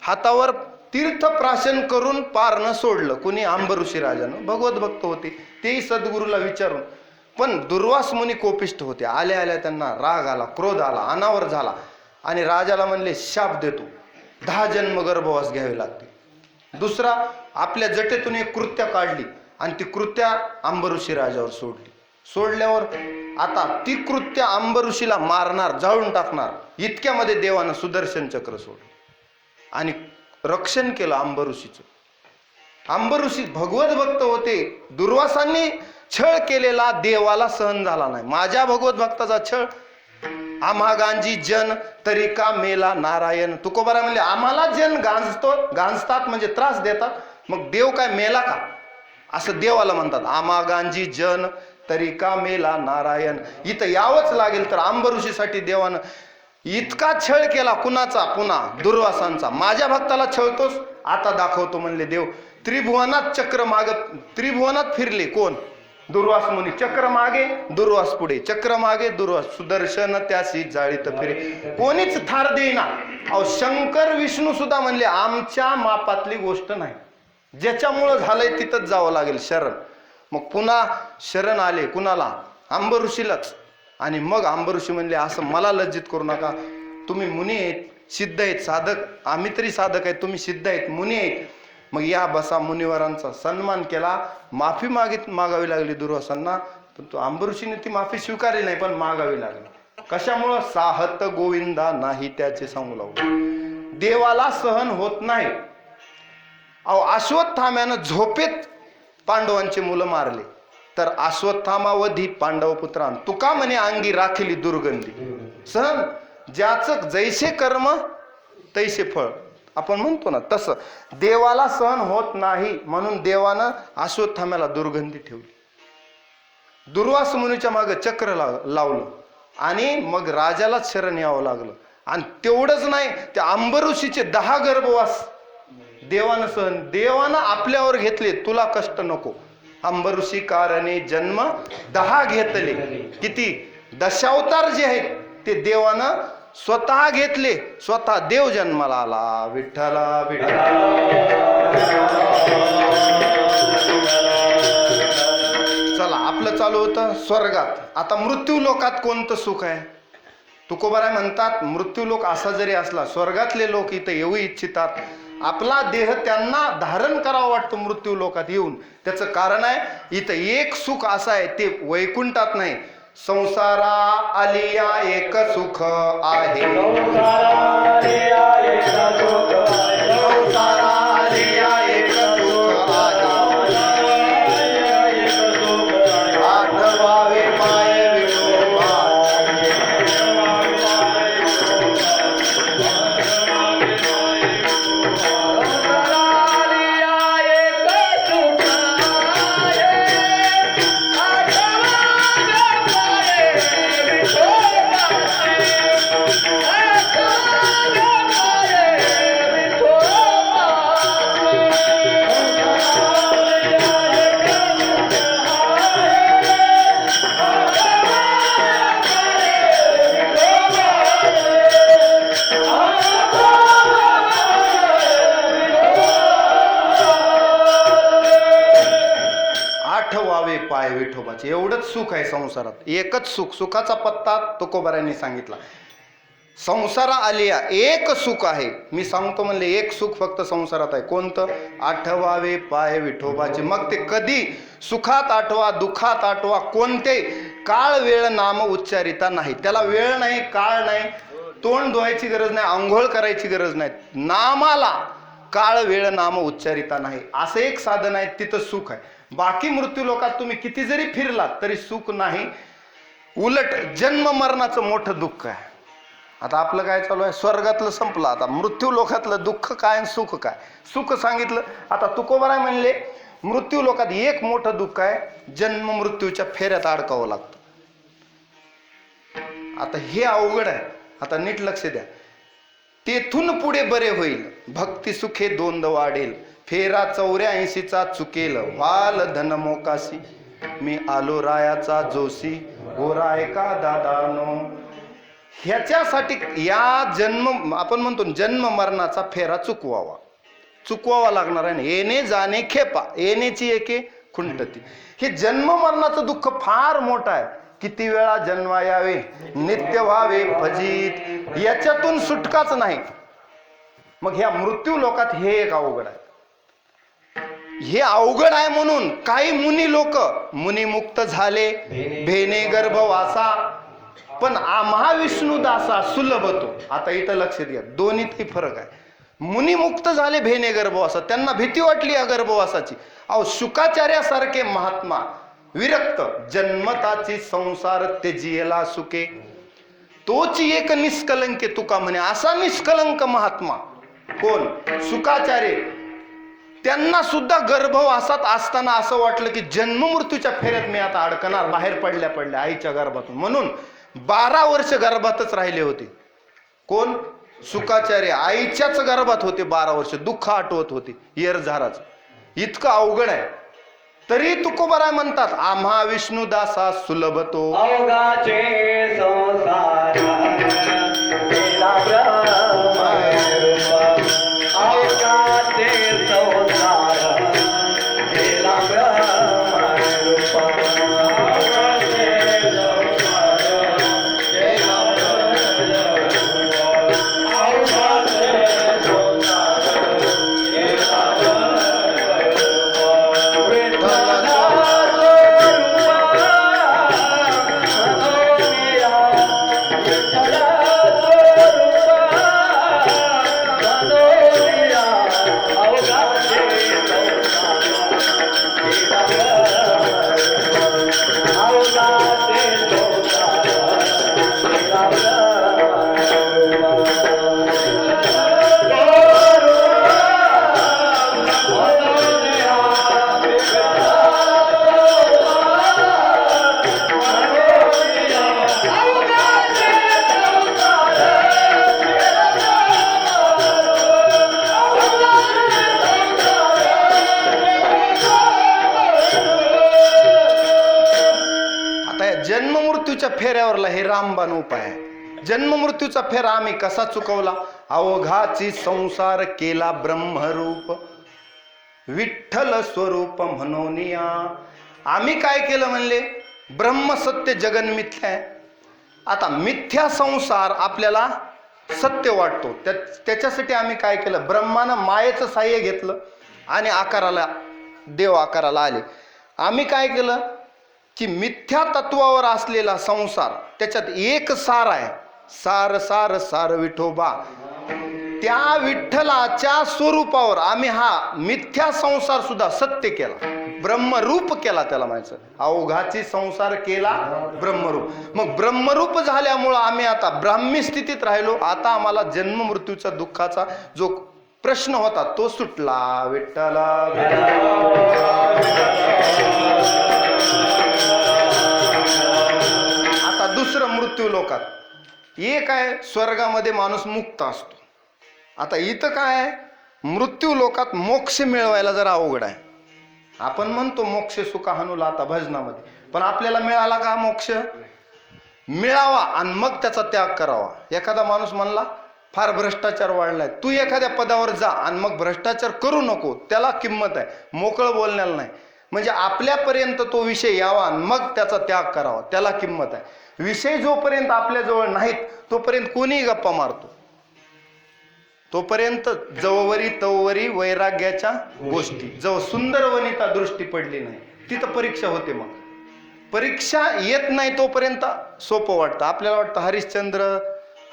हातावर तीर्थ प्राशन करून पारण सोडलं. कुणी? अंबऋषी राजानं. भगवत भक्त होते, तेही सद्गुरूला विचारून. पण दुर्वास मुनी कोपिष्ठ होते. आल्या आल्या त्यांना राग आला, क्रोध आला, अनावर झाला आणि राजाला म्हणले शाप देतो, 10 जन्म गर्भवास घ्यावे लागते. दुसरा, आपल्या जटेतून एक कृत्या काढली आणि ती कृत्या अंबऋषी राजावर सोडली. सोडल्यावर आता ती कृत्या अंबऋषीला मारणार, जाळून टाकणार. इतक्यामध्ये देवानं सुदर्शन चक्र सोडलं आणि रक्षण केलं अंबऋषीचं. अंबऋषी भगवत भक्त होते. दुर्वासांनी छळ केलेला देवाला सहन झाला नाही. माझ्या भगवत भक्ताचा छळ, आम्हा गांजी जन तरी का मेला नारायण. तुकोबारा म्हणले आम्हाला जन गांजतात म्हणजे त्रास देतात, मग देव काय मेला का? असं देवाला म्हणतात. आम्हा गांजी जन तरी का मेला नारायण. इथं यावंच लागेल. तर अंबऋषीसाठी देवानं इतका छळ केला. कुणाचा? पुन्हा दुर्वासांचा. माझ्या भक्ताला छळतोस, आता दाखवतो म्हणले देव. त्रिभुवनात चक्र मागत, त्रिभुवनात फिरले. कोण? दुर्वास मुनी. चक्र मागे, दुर्वास पुढे. चक्र मागे, दुर्वास. सुदर्शन त्याशी जाळीत फिरे. कोणीच थार देईना. अहो शंकर विष्णू सुद्धा म्हणले आमच्या मापातली गोष्ट नाही, ज्याच्यामुळं झालंय तिथंच जावं लागेल शरण. मग पुन्हा शरण आले. कुणाला? अंबऋषीलाच. आणि मग अंबऋषी म्हणले असं मला लज्जित करू नका, तुम्ही मुनी आहेत, सिद्ध आहेत, साधक. आम्ही तरी साधक आहेत, तुम्ही सिद्ध आहेत, मुनी आहेत. मग या बसा. मुनिवरांचा सन्मान केला. माफी मागावी लागली दुर्वासांना. पण तो अंबऋषीने ती माफी स्वीकारली नाही, पण मागावी लागली. कशामुळं? साहत गोविंदा नाही त्याचे सांगू लागलो. देवाला सहन होत नाही. अहो अश्वत्थाम्यानं झोपेत पांडवांची मुलं मारले, तर अश्वत्थामावधी पांडव पुत्रान तुका म्हणे अंगी राखली दुर्गंधी. सहन, ज्याचं जैसे कर्म तैसे फळ, आपण म्हणतो ना तसं. देवाला सहन होत नाही म्हणून देवानं अश्वत्थाम्याला दुर्गंधी ठेवली. दुर्वास मुनीच्या मागे चक्र लावलं आणि मग राजालाच शरण यावं लागलं. आणि तेवढंच नाही, त्या अंबऋषीचे 10 गर्भवास देवानं देवानं आपल्यावर घेतले. तुला कष्ट नको. अंबऋषी कारणे जन्म 10 घेतले. किती? दशावतार जे आहेत ते देवानं स्वतः घेतले. स्वतः देव जन्माला आला. विठ्ठला विठ्ठला. चला, आपलं चालू होतं स्वर्गात. आता मृत्यू लोकात कोणतं सुख आहे? तुकोबाराय म्हणतात मृत्यू लोक असा जरी असला, स्वर्गातले लोक इथं येऊ इच्छितात. आपला देह त्यांना धारण करावा वाटतं मृत्यू लोकात येऊन. त्याचं कारण आहे, इथं एक सुख असं आहे ते वैकुंठात नाही. संसारा आलिया एक सुख आहे. संसारा आलिया एक सुख आहे. आठवावे माये विठोबा. आठवावे पाय विठोबाचे. एवढंच सुख आहे संसारात. एकच सुख. सुखाचा पत्ता तुकोबारांनी सांगितला. संसारा आलिया एक सुख आहे. मी सांगतो म्हणले एक सुख फक्त संसारात आहे. कोणतं? आठवावे पाय विठोबाचे. मग ते कधी सुखात आठवा, दुःखात आठवा, कोणते काळ वेळ नाम उच्चारिता नाही. त्याला वेळ नाही, काळ नाही, तोंड धुवायची गरज नाही, आंघोळ करायची गरज नाही. नामाला काळ वेळ नाम उच्चारिता नाही असं एक साधन आहे, तिथं सुख आहे. बाकी मृत्यू लोकात तुम्ही किती जरी फिरलात तरी सुख नाही, उलट जन्म मरणाचं मोठं दुःख आहे. आता आपलं काय चालू आहे? स्वर्गातलं संपलं, आता मृत्यू लोकातलं दुःख काय आणि सुख काय? सुख सांगितलं. आता तुकोबाराय म्हणले मृत्यू लोकात एक मोठं दुःख आहे, जन्म मृत्यूच्या फेऱ्यात अडकावं लागतं. आता हे अवघड आहे. आता नीट लक्ष द्या. तेथून पुढे बरे होईल, भक्ती सुखे दोंद वाढेल, फेरा 84चा चुकेल, वाल धन मोकाशी, मी आलो रायाचा जोशी, गोराय का दादानो. ह्याच्यासाठी या जन्म आपण म्हणतो जन्म मरणाचा फेरा चुकवावा लागणार आहे. येणे जाणे खेपा, येण्याची एके खुंटती. हे जन्म मरणाचं दुःख फार मोठं आहे. किती वेळा जन्मा यावे, नित्य व्हावे फजित, याच्यातून सुटकाच नाही. मग ह्या मृत्यू लोकात हे एक अवघड आहे. हे अवघड आहे म्हणून काही मुनी लोक मुनिमुक्त झाले, भेने गर्भवासा, पण महाविष्णुदासा सुलभतो. आता इथं लक्ष द्या, दोन्हीतही फरक आहे. मुनिमुक्त झाले भेने गर्भवासा, त्यांना भीती वाटली या गर्भवासाची. अहो शुकाचार्यासारखे महात्मा विरक्त, जन्मताची संसार त्यजियला सुके, तोची एक निष्कलंके तुका म्हणे. असा निष्कलंक महात्मा कोण? शुकाचार्य. त्यांना सुद्धा गर्भवासात असताना असं वाटलं की जन्म मृत्यूच्या फेऱ्यात मी आता अडकणार, बाहेर पडल्या आईच्या गर्भातून. म्हणून 12 वर्ष गर्भातच राहिले होते. कोण? शुकाचार्य. आईच्याच गर्भात होते 12 वर्ष, दुःख आठवत होते येरझाराच. इतकं अवघड आहे. तरी तुकोबाराय म्हणतात आम्हा विष्णुदासा सुलभतो.
अवघाचे संसार केला ब्रह्मरूप, अवघाचे संसार केला ब्रह्मरूप, अवघाचे संसार केला ब्रह्मरूप, अवघाचे संसार केला ब्रह्मरूप. विठ्ठला
जन्म मृत्यूच्या फेऱ्यावरला हे रामबाण उपाय आहे. जन्म मृत्यूचा फेरा आम्ही कसा चुकवला? अवघाची संसार केला ब्रह्मरूप, विठ्ठल स्वरूप म्हणूनिया. आम्ही काय केलं म्हणले? ब्रह्म सत्य जगन मिथ्या आहे. आता मिथ्या संसार आपल्याला सत्य वाटतो, त्याच्यासाठी आम्ही काय केलं? ब्रह्मानं मायेचं साह्य घेतलं आणि आकाराला देव आकाराला आले. आम्ही काय केलं की मिथ्या तत्वावर असलेला संसार, त्याच्यात एक सार आहे, सार सार सार विठोबा. त्या विठ्ठलाच्या स्वरूपावर आम्ही हा मिथ्या संसार सुद्धा सत्य केला, ब्रह्मरूप केला. त्याला म्हणायचं अवघाची संसार केला ब्रह्मरूप. मग ब्रह्मरूप झाल्यामुळं आम्ही आता ब्राह्मी स्थितीत राहिलो. आता आम्हाला जन्म मृत्यूचा दुःखाचा जो प्रश्न होता तो सुटला. विठ्ठला आता दुसरं मृत्यू लोकात एक आहे, स्वर्गामध्ये माणूस मुक्त असतो. आता इथं काय आहे? मृत्यू लोकात मोक्ष मिळवायला जरा अवघड आहे. आपण म्हणतो मोक्ष सुख हानुला आता भजनामध्ये, पण आपल्याला मिळाला का मोक्ष? मिळावा आणि मग त्याचा त्याग करावा. एखादा माणूस म्हणला फार भ्रष्टाचार वाढलाय, तू एखाद्या पदावर जा आणि मग भ्रष्टाचार करू नको, त्याला किंमत आहे. मोकळं बोलण्याला नाही. म्हणजे आपल्यापर्यंत तो विषय यावा आणि मग त्याचा त्याग करावा, त्याला किंमत आहे. विषय जोपर्यंत आपल्याजवळ नाहीत तोपर्यंत कोणीही गप्पा मारतो. तोपर्यंत जववरी तववरी वैराग्याच्या गोष्टी, जव सुंदर वनिता दृष्टी पडली नाही तिथं परीक्षा होते. मग परीक्षा येत नाही तोपर्यंत सोपं वाटतं. आपल्याला वाटतं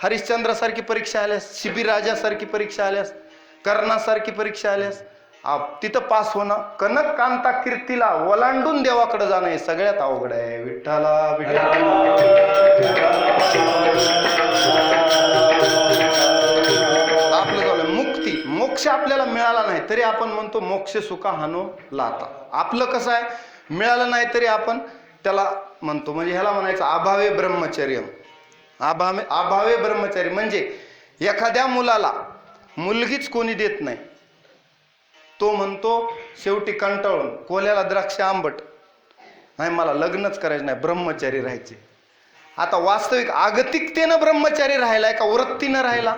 हरिश्चंद्रासारखी परीक्षा आल्यास, शिबिराजासारखी परीक्षा आल्यास, कर्णासारखी परीक्षा आल्यास तिथं पास होणं, कनक कांता कीर्तीला ओलांडून देवाकडे जाणं हे सगळ्यात अवघड आहे. विठ्ठला विठ्ठला आपलं झालं मुक्ती, मोक्ष आपल्याला मिळाला नाही तरी आपण म्हणतो मोक्ष सुखा हानो लाता. आपलं कसं आहे, मिळालं नाही तरी आपण त्याला म्हणतो, म्हणजे ह्याला म्हणायचं अभावे ब्रह्मचर्य. अभावे ब्रह्मचर्य म्हणजे एखाद्या मुलाला मुलगीच कोणी देत नाही, तो म्हणतो शेवटी कंटाळून कोल्याला द्राक्ष आंबट, नाही मला लग्नच करायचं नाही, ब्रह्मचारी राहायचे. आता वास्तविक आगतिकतेनं ब्रह्मचारी राहिलाय का वृत्तीनं राहिला?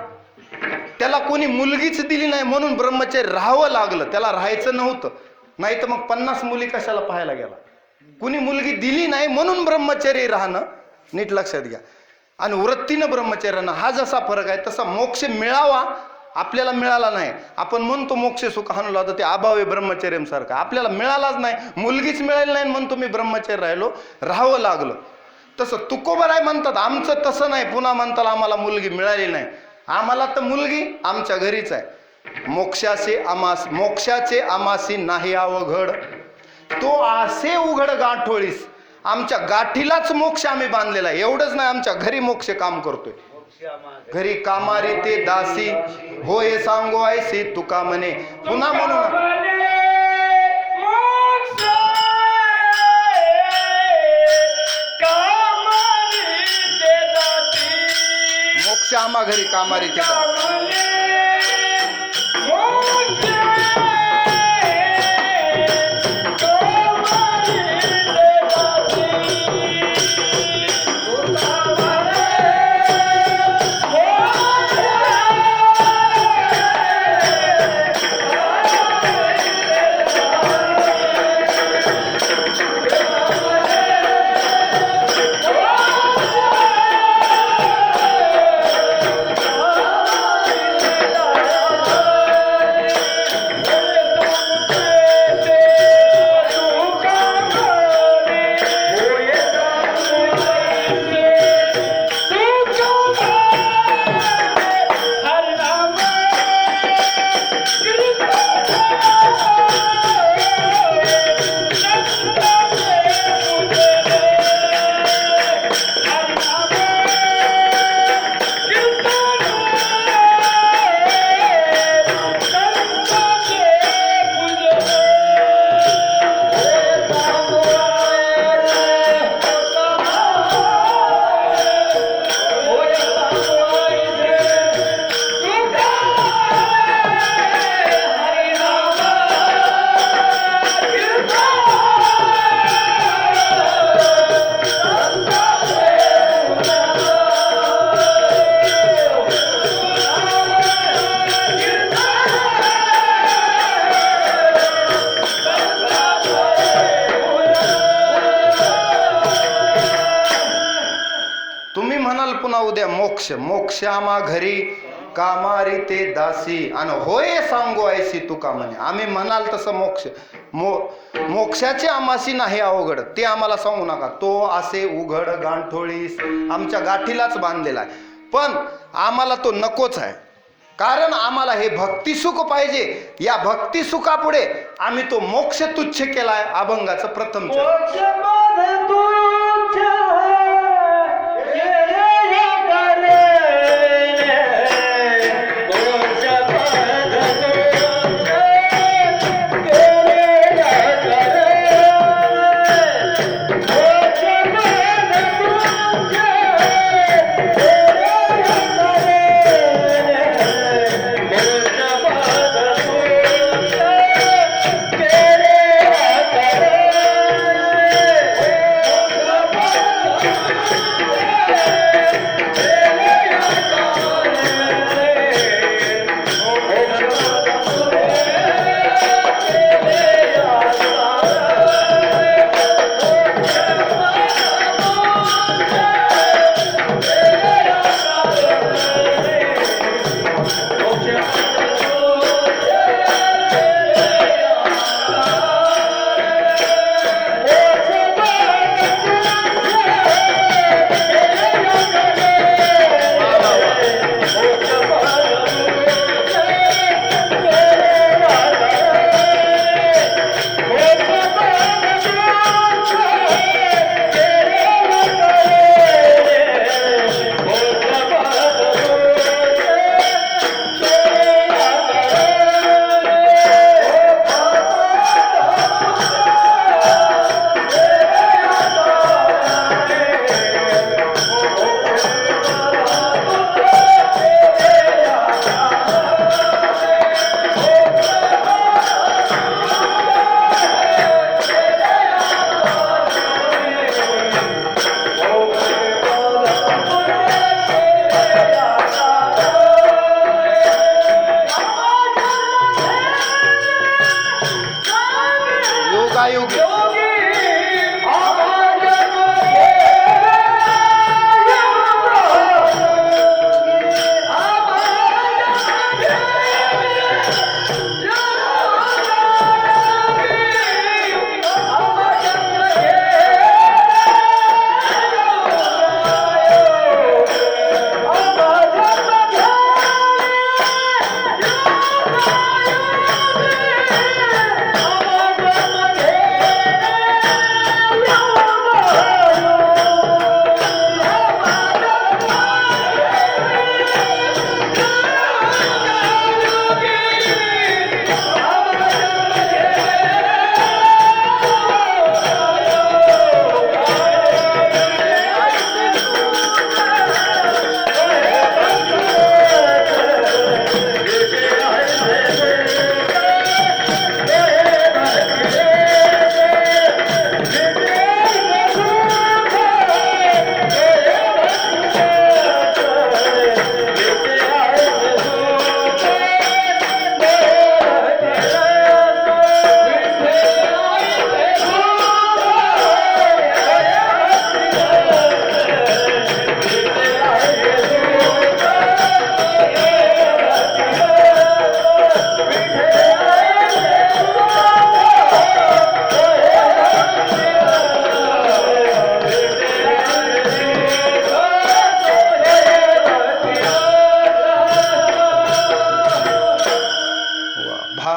त्याला कोणी मुलगीच दिली नाही म्हणून ब्रह्मचारी राहावं लागलं, त्याला राहायचं नव्हतं. नाही तर मग 50 मुली कशाला पाहायला गेला? कुणी मुलगी दिली नाही म्हणून ब्रह्मचारी राहणं, नीट लक्षात घ्या. आणि वृत्तीनं ब्रह्मचारी राहणं हा जसा फरक आहे तसा मोक्ष मिळावा आपल्याला मिळाला नाही. आपण म्हणतो मोक्ष सुख हाणला होता, ते अभावे ब्रह्मचर्य सारखं आपल्याला मिळालाच नाही, मुलगीच मिळाली नाही म्हणतो मी ब्रह्मचर्य राहिलो, राहावं लागलं. तसं तुकोबराय म्हणतात आमचं तसं नाही, पुन्हा म्हणतात आम्हाला मुलगी मिळाली नाही. आम्हाला तर मुलगी आमच्या घरीच आहे. मोक्षाचे आमासी नाही अवघड, तो आसे उघड गाठोळीस. आमच्या गाठीलाच मोक्ष आम्ही बांधलेला आहे. एवढंच नाही, आमच्या घरी मोक्ष काम करतोय. घरी कामारी ते दासी होय सांगो ऐसी तुका म्हणे. पुन्हा म्हणून मोक्ष आम्हा घरी कामारी ते दासी. उद्या मोक्ष आम्हा घरी कामारी ते दासी आणि होय सांगू ऐसी तुका म्हणे. आम्ही म्हणाल तसं मोक्षाचे आमासी नाही अवघड, ते आम्हाला सांगू नका. तो असे उघड गांठोळीस, आमच्या गाठीलाच बांधलेला आहे. पण आम्हाला तो नकोच आहे, कारण आम्हाला हे भक्ती सुख पाहिजे. या भक्ती सुखापुढे आम्ही तो मोक्ष तुच्छ केलाय. अभंगाचं प्रथम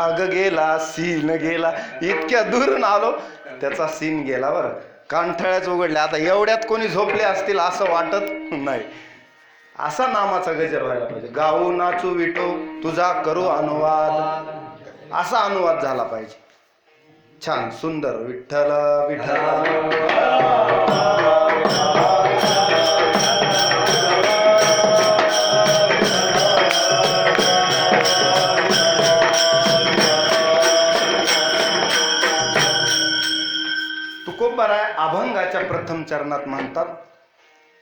राग गेला, सीन गेला, इतक्या दूरून आलो त्याचा सीन गेला बरं. कांठळ्याच उघडल्या. आता एवढ्यात कोणी झोपले असतील असं वाटत नाही. असा नामाचा गजर व्हायला पाहिजे. गाऊ नाचू विठो तुझा करू अनुवाद, असा अनुवाद झाला पाहिजे. छान सुंदर. विठ्ठल विठ्ठल. तुकोबाराय अभंगाच्या प्रथम चरणात म्हणतात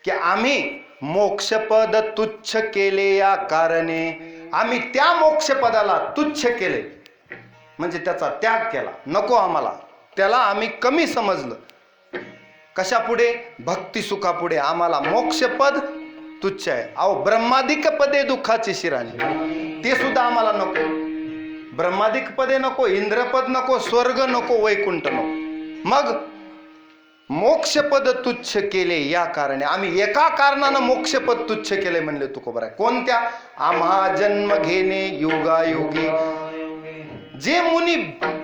की आम्ही मोक्षपद तुच्छ केले या कारणे. आम्ही त्या मोक्षपदाला तुच्छ केले म्हणजे त्याचा त्याग केला, नको आम्हाला, त्याला आम्ही कमी समजलं. कशापुढे? भक्ती सुखापुढे. आम्हाला मोक्षपद तुच्छ आहे. अहो ब्रह्मादिक पदे दुःखाची शिराणी, ते सुद्धा आम्हाला नको. ब्रह्मादिक पदे नको, इंद्रपद नको, स्वर्ग नको, वैकुंठ नको. मग मोक्षपद तुच्छ केले या कारणे. आम्ही एका कारणानं मोक्षपद तुच्छ केले म्हणले तुकोबाराय. कोणत्या? आम्हा जन्म घेणे युगायुगी. जे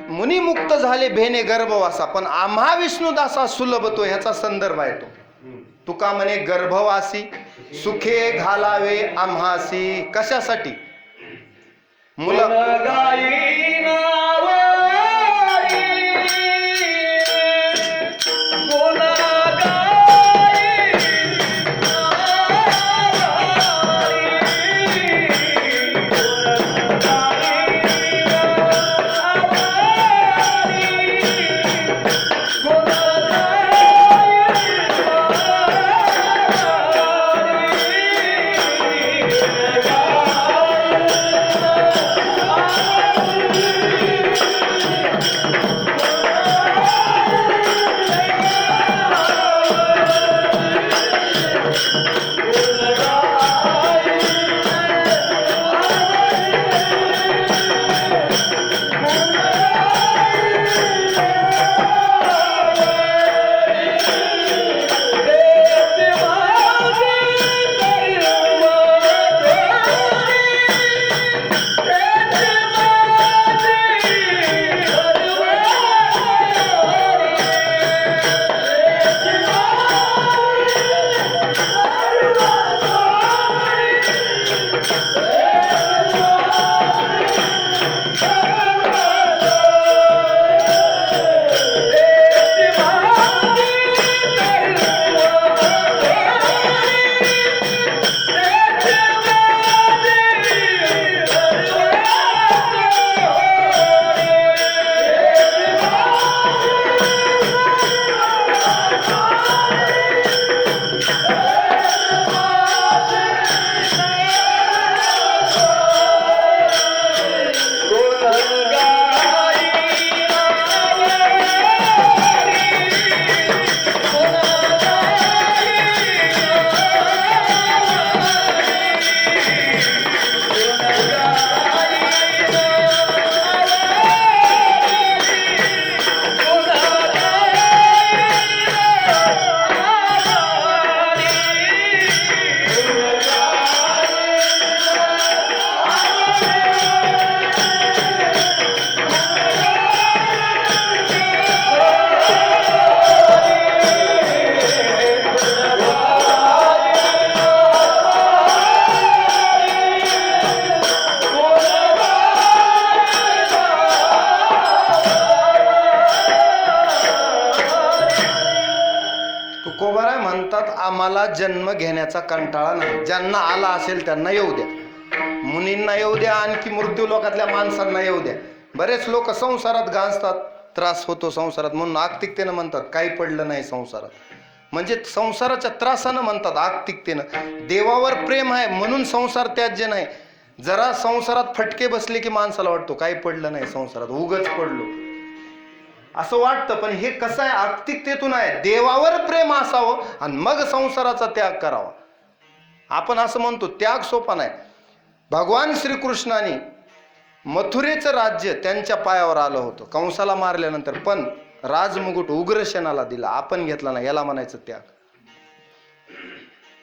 मुनी मुक्त झाले भेने गर्भवासा, पण आम्हा विष्णुदासा सुलभ तो, ह्याचा संदर्भ आहे तो. तुका म्हणे गर्भवासी सुखे घालावे आम्हासी. कशासाठी? मुलं आम्हाला जन्म घेण्याचा कंटाळा नाही. ज्यांना आला असेल त्यांना येऊ द्या, मुनींना येऊ द्या, आणखी मृत्यू लोकातल्या माणसांना येऊ द्या. बरेच लोक संसारात गांजतात, त्रास होतो संसारात म्हणून आर्थिकतेनं म्हणतात काही पडलं नाही संसारात, म्हणजे संसाराच्या त्रासानं म्हणतात आर्थिकतेनं. देवावर प्रेम आहे म्हणून संसार त्याज्य नाही. जरा संसारात फटके बसले की माणसाला वाटतो काही पडलं नाही संसारात, उगच पडलो असं वाटतं. पण हे कसं आहे, आर्थिकतेतून आहे. देवावर प्रेम असावं आणि मग संसाराचा त्याग करावा. आपण असं म्हणतो त्याग सोपा नाही. भगवान श्रीकृष्णाने मथुरेचं राज्य त्यांच्या पायावर आलं होतं कंसाला मारल्यानंतर, पण राजमुकुट उग्रसेनाला दिला, आपण घेतला नाही, याला म्हणायचं त्याग.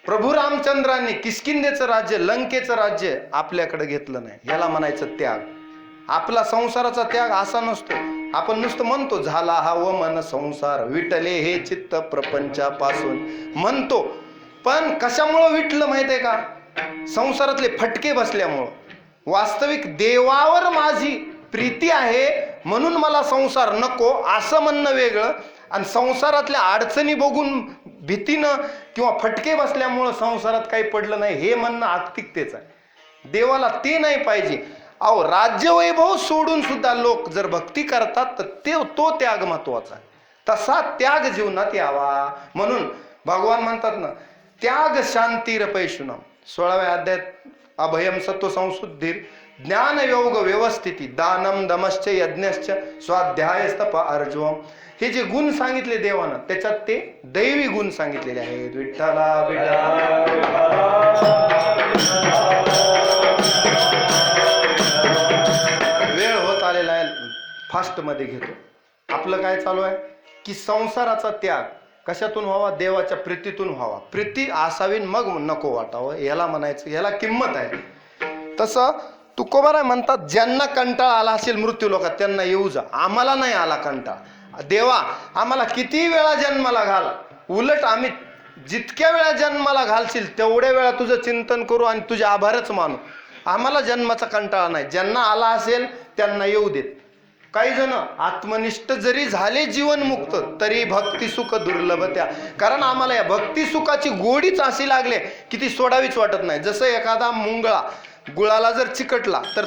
प्रभू रामचंद्रांनी किष्किंधेचं राज्य, लंकेचं राज्य आपल्याकडे घेतलं नाही, याला म्हणायचं त्याग. आपला संसाराचा त्याग असा नसतो. आपण नुसतं म्हणतो झाला हा व मन संसार विटले हे चित्त प्रपंचापासून म्हणतो, पण कशामुळं विटलं माहित आहे का? संसारातले फटके बसल्यामुळं. वास्तविक देवावर माझी प्रीती आहे म्हणून मला संसार नको असं म्हणणं वेगळं, आणि संसारातल्या अडचणी बघून भीतीनं किंवा फटके बसल्यामुळं संसारात काही पडलं नाही हे म्हणणं आत्तिकतेचं आहे. देवाला ते नाही पाहिजे. अहो, राज्यवैभव सोडून सुद्धा लोक जर भक्ती करतात तर तो त्याग महत्वाचा आहे. तसा त्याग जीवनात यावा म्हणून भगवान म्हणतात ना, त्याग शांतीर पैशुनम 16व्या अध्यायात अभयम सत्व संशुद्धीर ज्ञान योग व्यवस्थिती दानम दमश्च यज्ञश्च स्वाध्यायस्तप अर्जवम. हे जे गुण सांगितले देवानं त्याच्यात ते दैवी गुण सांगितलेले आहेत. विठ्ठला वेळ होत आलेला आहे, फास्ट मध्ये घेतो. आपलं काय चालू आहे की संसाराचा त्याग कशातून व्हावा? देवाच्या प्रीतीतून व्हावा. प्रीती असावी मग नको वाटावं, याला म्हणायचं, याला किंमत आहे. तसं तुकोबाराय म्हणतात, ज्यांना कंटाळा आला असेल मृत्यू लोकात त्यांना येऊ जा. आम्हाला नाही आला कंटाळा. देवा आम्हाला किती वेळा जन्माला घाल, उलट आम्ही जितक्या वेळा जन्माला घालशील तेवढ्या वेळा तुझं चिंतन करू आणि तुझे आभारच मानू. आम्हाला जन्माचा कंटाळा नाही. ज्यांना आला असेल त्यांना येऊ देत. काही जण आत्मनिष्ठ जरी झाले जीवनमुक्त तरी भक्ती सुख दुर्लभ त्या. कारण आम्हाला या भक्ती सुखाची गोडीच अशी लागले की ती सोडावीच वाटत नाही. जसं एखादा मुंगळा गुळाला जर चिकटला तर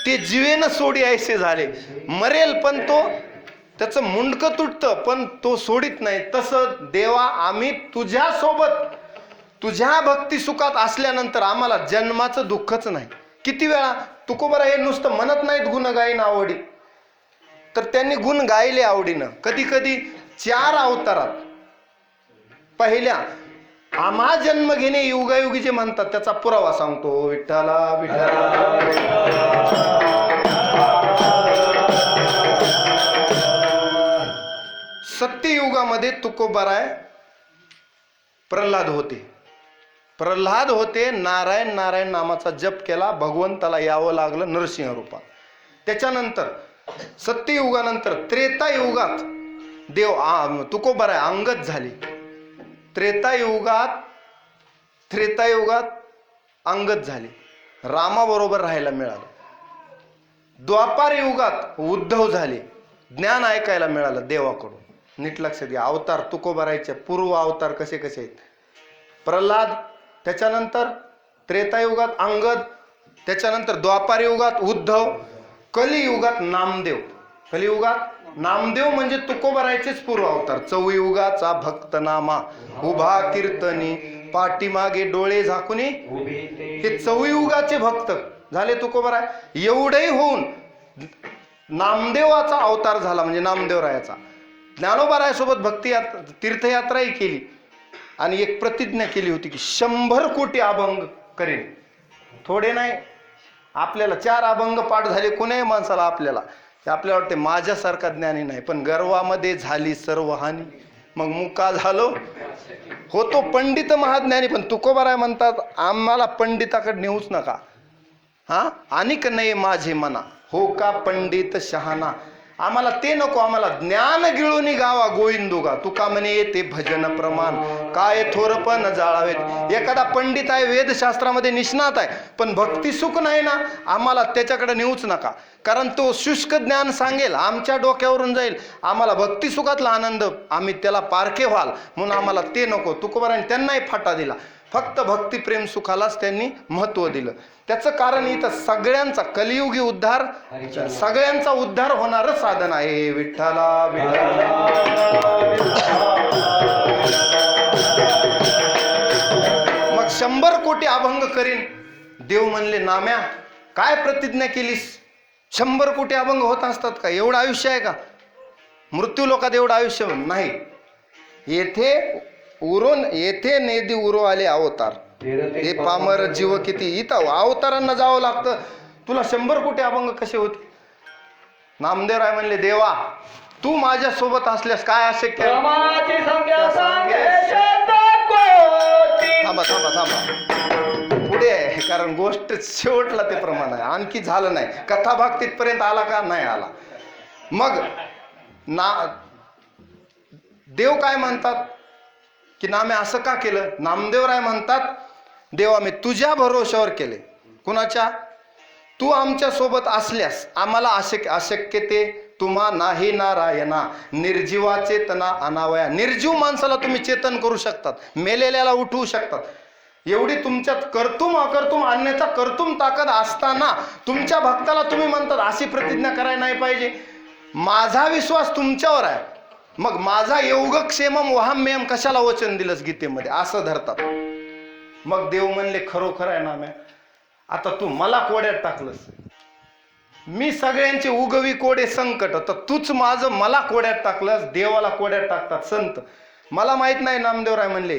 ते जीवेनं सोडी ऐसे झाले, मरेल पण त्याचं मुंडकं तुटतं पण तो सोडित नाही. तसं देवा आम्ही तुझ्या सोबत तुझ्या भक्ती सुखात असल्यानंतर आम्हाला जन्माचं दुःखच नाही. किती वेळा तुकोबारा हे नुसतं म्हणत नाहीत गुण गाईन आवडी, तर त्यांनी गुण गायले आवडीनं. कधी कधी 4 अवतारात. पहिल्या आम्हा जन्म घेणे युगायुगी जे म्हणतात त्याचा पुरावा सांगतो. विठ्ठला विठ्ठला सत्ययुगामध्ये तुकोबाराय प्रल्हाद होते. नारायण नारायण नामाचा जप केला, भगवंताला यावं लागलं नरसिंह रूपात. त्याच्यानंतर सत्ययुगानंतर त्रेतायुगात तुकोबाराय अंगद झाली. त्रेतायुगात अंगद झाली, रामाबरोबर राहायला मिळालं. द्वापार युगात उद्धव झाले, ज्ञान ऐकायला मिळालं देवाकडून. नीट लक्षात घ्या, अवतार तुकोबारायचे पूर्व अवतार कसे कसे आहेत. प्रल्हाद, त्याच्यानंतर त्रेतायुगात अंगद, त्याच्यानंतर द्वापार युगात उद्धव, कलियुगात नामदेव. कलियुगात नामदेव म्हणजे तुकोबारायचेच पूर्व अवतार. चौयुगाचा भक्त नामा उभा कीर्तनी पाठीमागे डोळे झाकुनी, हे चौयुगाचे भक्त झाले तुकोबाराय. एवढेही होऊन नामदेवाचा अवतार झाला म्हणजे नामदेवरायाचा. ज्ञानोबारायासोबत भक्ती तीर्थयात्राही केली आणि एक प्रतिज्ञा केली होती की 100 कोटी अभंग करेन. थोडे नाही, आपल्याला 4 अभंग पाठ झाले कोण्याही माणसाला. आपल्याला वाटते माझ्यासारखा ज्ञानी नाही, पण गर्वामध्ये झाली सर्व हानी, मग मुका झालो. होतो पंडित महाज्ञानी, पण तुकोबाराय म्हणतात आम्हाला पंडिताकडे नेऊच नका. अनिक नाही माझे मना हो का पंडित शहाणा. आम्हाला ते नको, आम्हाला ज्ञान गिळूनी गावा गोविंदुगा. तुका म्हणे येते भजन प्रमाण काय थोरपण जाळावेत. एखादा पंडित आहे, वेदशास्त्रामध्ये निष्णात आहे, पण भक्ती सुख नाही ना, आम्हाला त्याच्याकडे नेऊच नका. कारण तो शुष्क ज्ञान सांगेल, आमच्या डोक्यावरून जाईल. आम्हाला भक्ती सुखातला आनंद आम्ही त्याला पारखे व्हाल म्हणून आम्हाला ते नको. तुकोबाराने त्यांनाही फाटा दिला, फक्त भक्ती प्रेम सुखालाच त्यांनी महत्व दिलं. त्याचं कारण इथं सगळ्यांचा कलियुगी उद्धार, सगळ्यांचा उद्धार होणारं साधन आहे. विठ्ठला मग 100 कोटी अभंग करीन. देव म्हणले नाम्या काय प्रतिज्ञा केलीस? 100 कोटी अभंग होत असतात का? एवढं आयुष्य आहे का? मृत्यू लोकात एवढं आयुष्य नाही. येथे नेदी उरो आले अवतार, हे पामर जीव किती. इथं अवतारांना जावं लागतं. तुला 100 कोटी अभंग कसे होते? नामदेवराय म्हणले देवा तू माझ्या सोबत असल्यास काय अशक्य. थांबा. पुढे पुढे आहे, कारण गोष्ट शेवटला ते प्रमाण आहे, आणखी झालं नाही. कथाभाग तिथपर्यंत आला का नाही आला. मग देव काय म्हणतात की नामे असं का केलं. नामदेवराय म्हणतात देवा मी तुझ्या भरोशावर केले. कुणाच्या. तू आमच्या सोबत असल्यास आम्हाला अशक्य ते तुम्हा नाही नारायणा. निर्जीवाचे तना अनावया. निर्जीव माणसाला तुम्ही चेतन करू शकतात, मेलेल्याला उठवू शकतात. एवढी तुमच्यात कर्तुम अकर्तुम अन्यथा कर्तुम ताकद असताना तुमच्या भक्ताला तुम्ही म्हणतात अशी प्रतिज्ञा करायला नाही पाहिजे. माझा विश्वास तुमच्यावर आहे, मग माझा योगक्षेमम वहाम्यम कशाला वचन दिलंस गीतेमध्ये, असं धरतात. मग देव म्हणले खरोखर आहे ना म्या, आता तू मला कोड्यात टाकलंस. मी सगळ्यांचे उगवी कोडे संकट, तर तूच माझं मला कोड्यात टाकलंस. देवाला कोड्यात टाकतात संत. मला माहित नाही. नामदेवराय म्हणले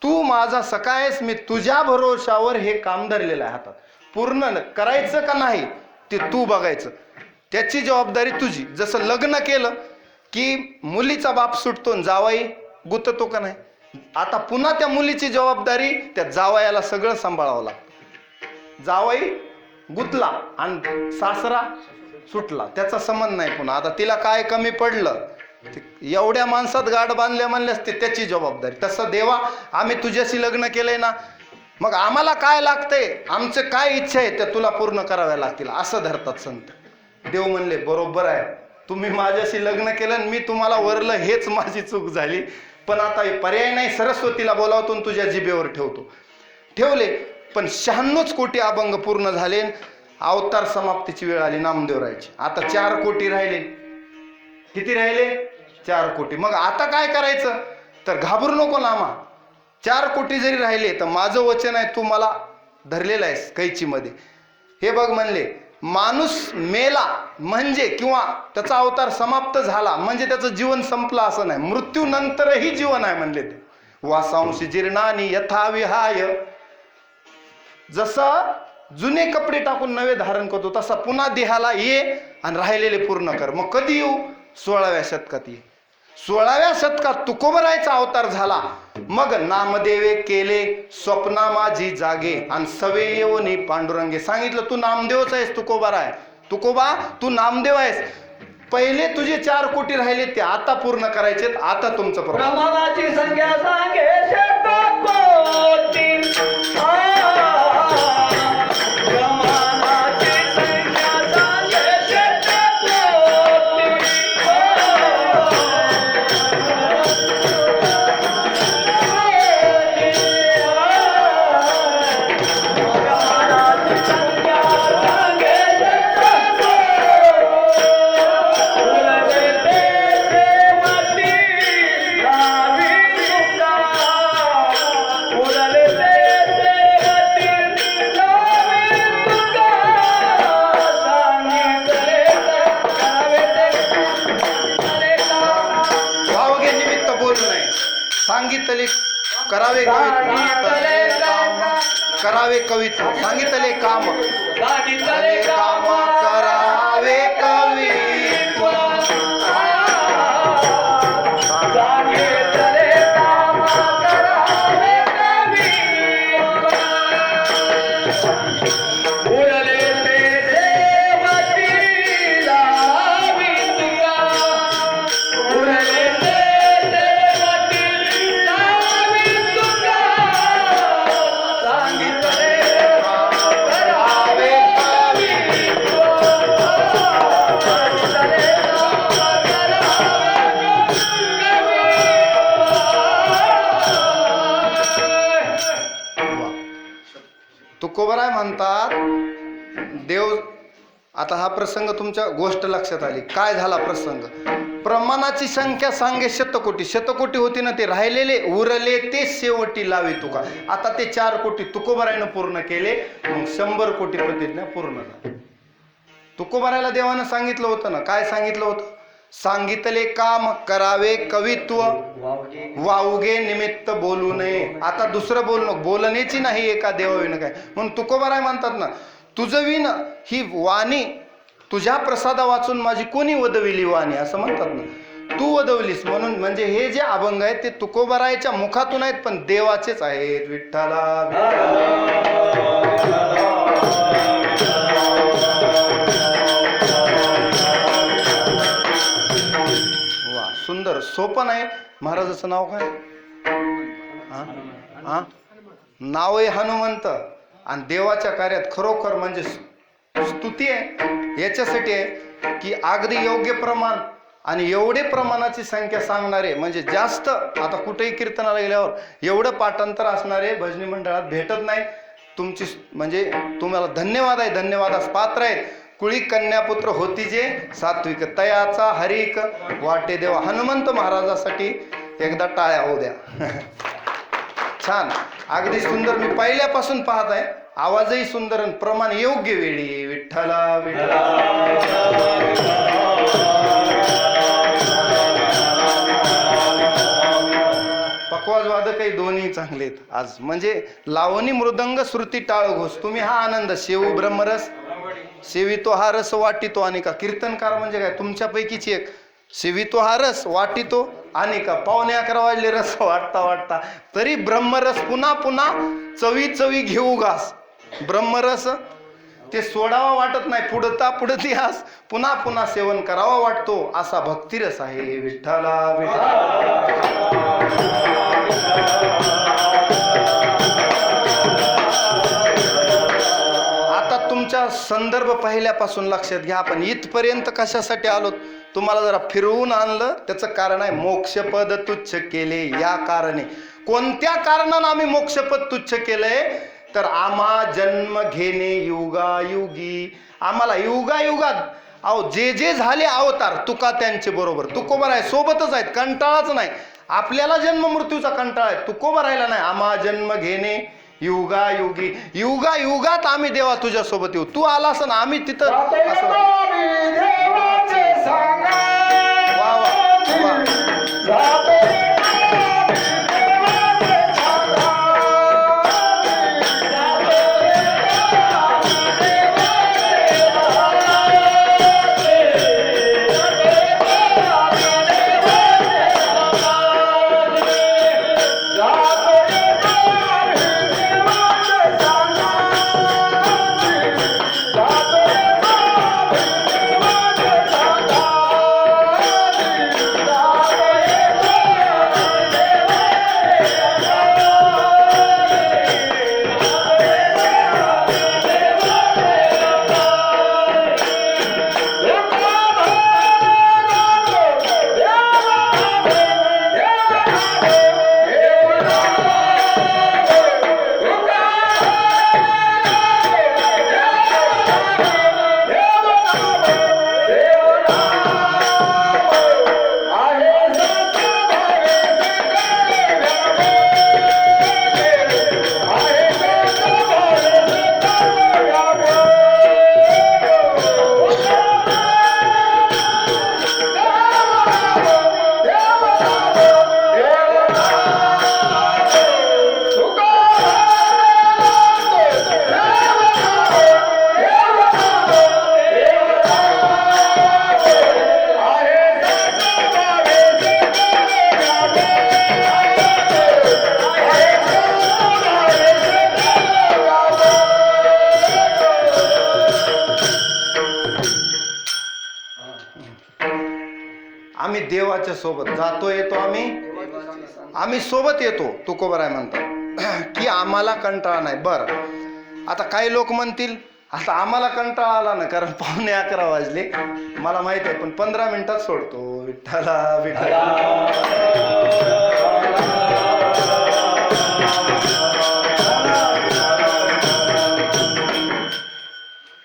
तू माझा सकाळीस, मी तुझ्या भरोशावर हे काम धरलेलं आहे हातात. पूर्ण करायचं का नाही ते तू बघायचं, त्याची जबाबदारी तुझी. जसं लग्न केलं की मुलीचा बाप सुटतो, जावाई गुततो का नाही. आता पुन्हा त्या मुलीची जबाबदारी त्या जावयाला सगळं सांभाळावं लागतं. जावई गुतला आणि सासरा सुटला, त्याचा संबंध नाही पुन्हा. आता तिला काय कमी पडलं, एवढ्या माणसात गाठ बांधल्या म्हणल्यास ते त्याची जबाबदारी. तसं देवा आम्ही तुझ्याशी लग्न केलंय ना, मग आम्हाला काय लागतंय, आमचं काय इच्छा आहे त्या तुला पूर्ण कराव्या लागतील, असं धरतात संत. देव म्हणले बरोबर आहे, तुम्ही माझ्याशी लग्न केलं आणि मी तुम्हाला वरलं, हेच माझी चूक झाली. पण आता पर्याय नाही, सरस्वतीला बोलावतो आणि तुझ्या जिभेवर ठेवतो. ठेवले, पण 96 कोटी अभंग पूर्ण झाले. अवतार समाप्तीची वेळ आली नामदेवरायची. आता 4 कोटी राहिले. किती राहिले. 4 कोटी. मग आता काय करायचं, तर घाबरू नको नामा. 4 कोटी जरी राहिले तर माझं वचन आहे, तू मला धरलेलं आहेस कैचीमध्ये. हे बघ म्हणले, माणूस मेला म्हणजे किंवा त्याचा अवतार समाप्त झाला म्हणजे त्याचं जीवन संपलं असं नाही. मृत्यूनंतरही जीवन आहे म्हणले ते. वासांशी जीर्णानी यथा विहाय. जसं जुने कपडे टाकून नवे धारण करतो तसा पुन्हा देहाला ये आणि राहिलेले पूर्ण कर. मग कधी येऊ, 16व्या शतकात ये. 16व्या शतकात तुकोबरायचा अवतार झाला. मग नामदेवे केले स्वप्ना माझी जागे आणि सवे येऊनी पांडुरंगे. सांगितलं तू नामदेवच आहेस, तुकोबाराय. तुकोबा तू नामदेव आहेस. पहिले तुझे 4 कोटी राहिले ते आता पूर्ण करायचे. आता तुमचं
प्रमाणाची संख्या सांगे शतकोटी.
सांगितले करावे करावे कवित्व. सांगितले काम काम करावे कवित्व. तुकोबराय म्हणतात देव. आता हा प्रसंग तुमच्या गोष्ट लक्षात आली. काय झाला प्रसंग. प्रमाणाची संख्या सांगे शतकोटी. शतकोटी होती ना, ते राहिलेले उरले ते शेवटी लावे तुका. आता ते 4 कोटी तुकोबरायनं पूर्ण केले. मग 100 कोटी प्रतिज्ञा पूर्ण झाली. तुकोबरायला देवानं सांगितलं होतं ना, काय सांगितलं होतं. सांगितले काम करावे कवित्व वावगे निमित्त बोलू नये. आता दुसरं बोलणं बोलण्याची नाही एका देवाविनं काय. म्हणून तुकोबराय म्हणतात ना, तुझं विण ही वाणी तुझ्या प्रसादा वाचून माझी कोणी वदविली वाणी, असं म्हणतात ना. तू वदवलीस म्हणून. म्हणजे हे जे अभंग आहेत ते तुकोबरायच्या मुखातून आहेत पण देवाचेच आहेत. विठ्ठला वा सुंदर. सोपं नाही. महाराजाचं नाव काय? हा हा नाव आहे हनुमंत. आणि देवाच्या कार्यात खरोखर म्हणजे स्तुती आहे. याच्यासाठी आहे की अगदी योग्य प्रमाण आणि एवढे प्रमाणाची संख्या सांगणारे म्हणजे जास्त. आता कुठेही कीर्तनाला गेल्यावर एवढं पाठांतर असणारे भजनी मंडळात भेटत नाही. तुमची म्हणजे तुम्हाला धन्यवाद आहे. धन्यवादास पात्र आहेत. कुळी कन्यापुत्र होती जे सात्विक तयाचा हरिक वाटे देवा. हनुमंत महाराजासाठी एकदा टाळ्या होऊ द्या. छान. अगदी सुंदर. मी पहिल्यापासून पाहत आहे. आवाजही सुंदर आणि प्रमाण योग्य वेळी. विठ्ठला विठ्ठला पकवाज वादकही दोन्ही चांगले आहेत आज. म्हणजे लावणी मृदंग श्रुती टाळ घोष. तुम्ही हा आनंद शेवू ब्रह्मरस सेवितो हा रस वाटितो आणि का. कीर्तनकार म्हणजे काय तुमच्यापैकीची एक. सेवितो हा रस वाटितो आणि का. 11:15 वाजले रस वाटता वाटता तरी ब्रह्मरस पुन्हा पुन्हा चवी चवी घेऊ घास. ब्रह्मरस ते सोडावा वाटत नाही. पुढता पुढती हास पुन्हा पुन्हा सेवन करावा वाटतो असा भक्तिरस आहे. विठ्ठला विठ्ठला. आता तुमच्या संदर्भ पहिल्यापासून लक्षात घ्या. आपण इथपर्यंत कशासाठी आलो तुम्हाला जरा फिरवून आणलं. त्याचं कारण आहे मोक्षपद तुच्छ केले. या कारणे. कोणत्या कारणानं आम्ही मोक्षपद तुच्छ केलंय तर आम्हा जन्म घेणे युगायुगी. आम्हाला युगायुगात अहो जे जे झाले अवतार तुका त्यांचे बरोबर. तुकोबा आहे सोबतच आहेत. कंटाळाच नाही. आपल्याला जन्म मृत्यूचा कंटाळा आहे. तुकोबा राहिला नाही. आम्हा जन्म घेणे युगायुगी. युगायुगात आम्ही देवा तुझ्या सोबत येऊ. तू आलास ना आम्ही तिथं असं. वा वा वा. आम्ही देवाच्या सोबत जातो येतो. आम्ही सोबत येतो. तुकोबराय म्हणतात की आम्हाला कंटाळा नाही. बरं आता काही लोक म्हणतील आता आम्हाला कंटाळा आला ना कारण 11:15 वाजले. मला माहित आहे पण 15 मिनिटात सोडतो. विठ्ठला विठ्ठला.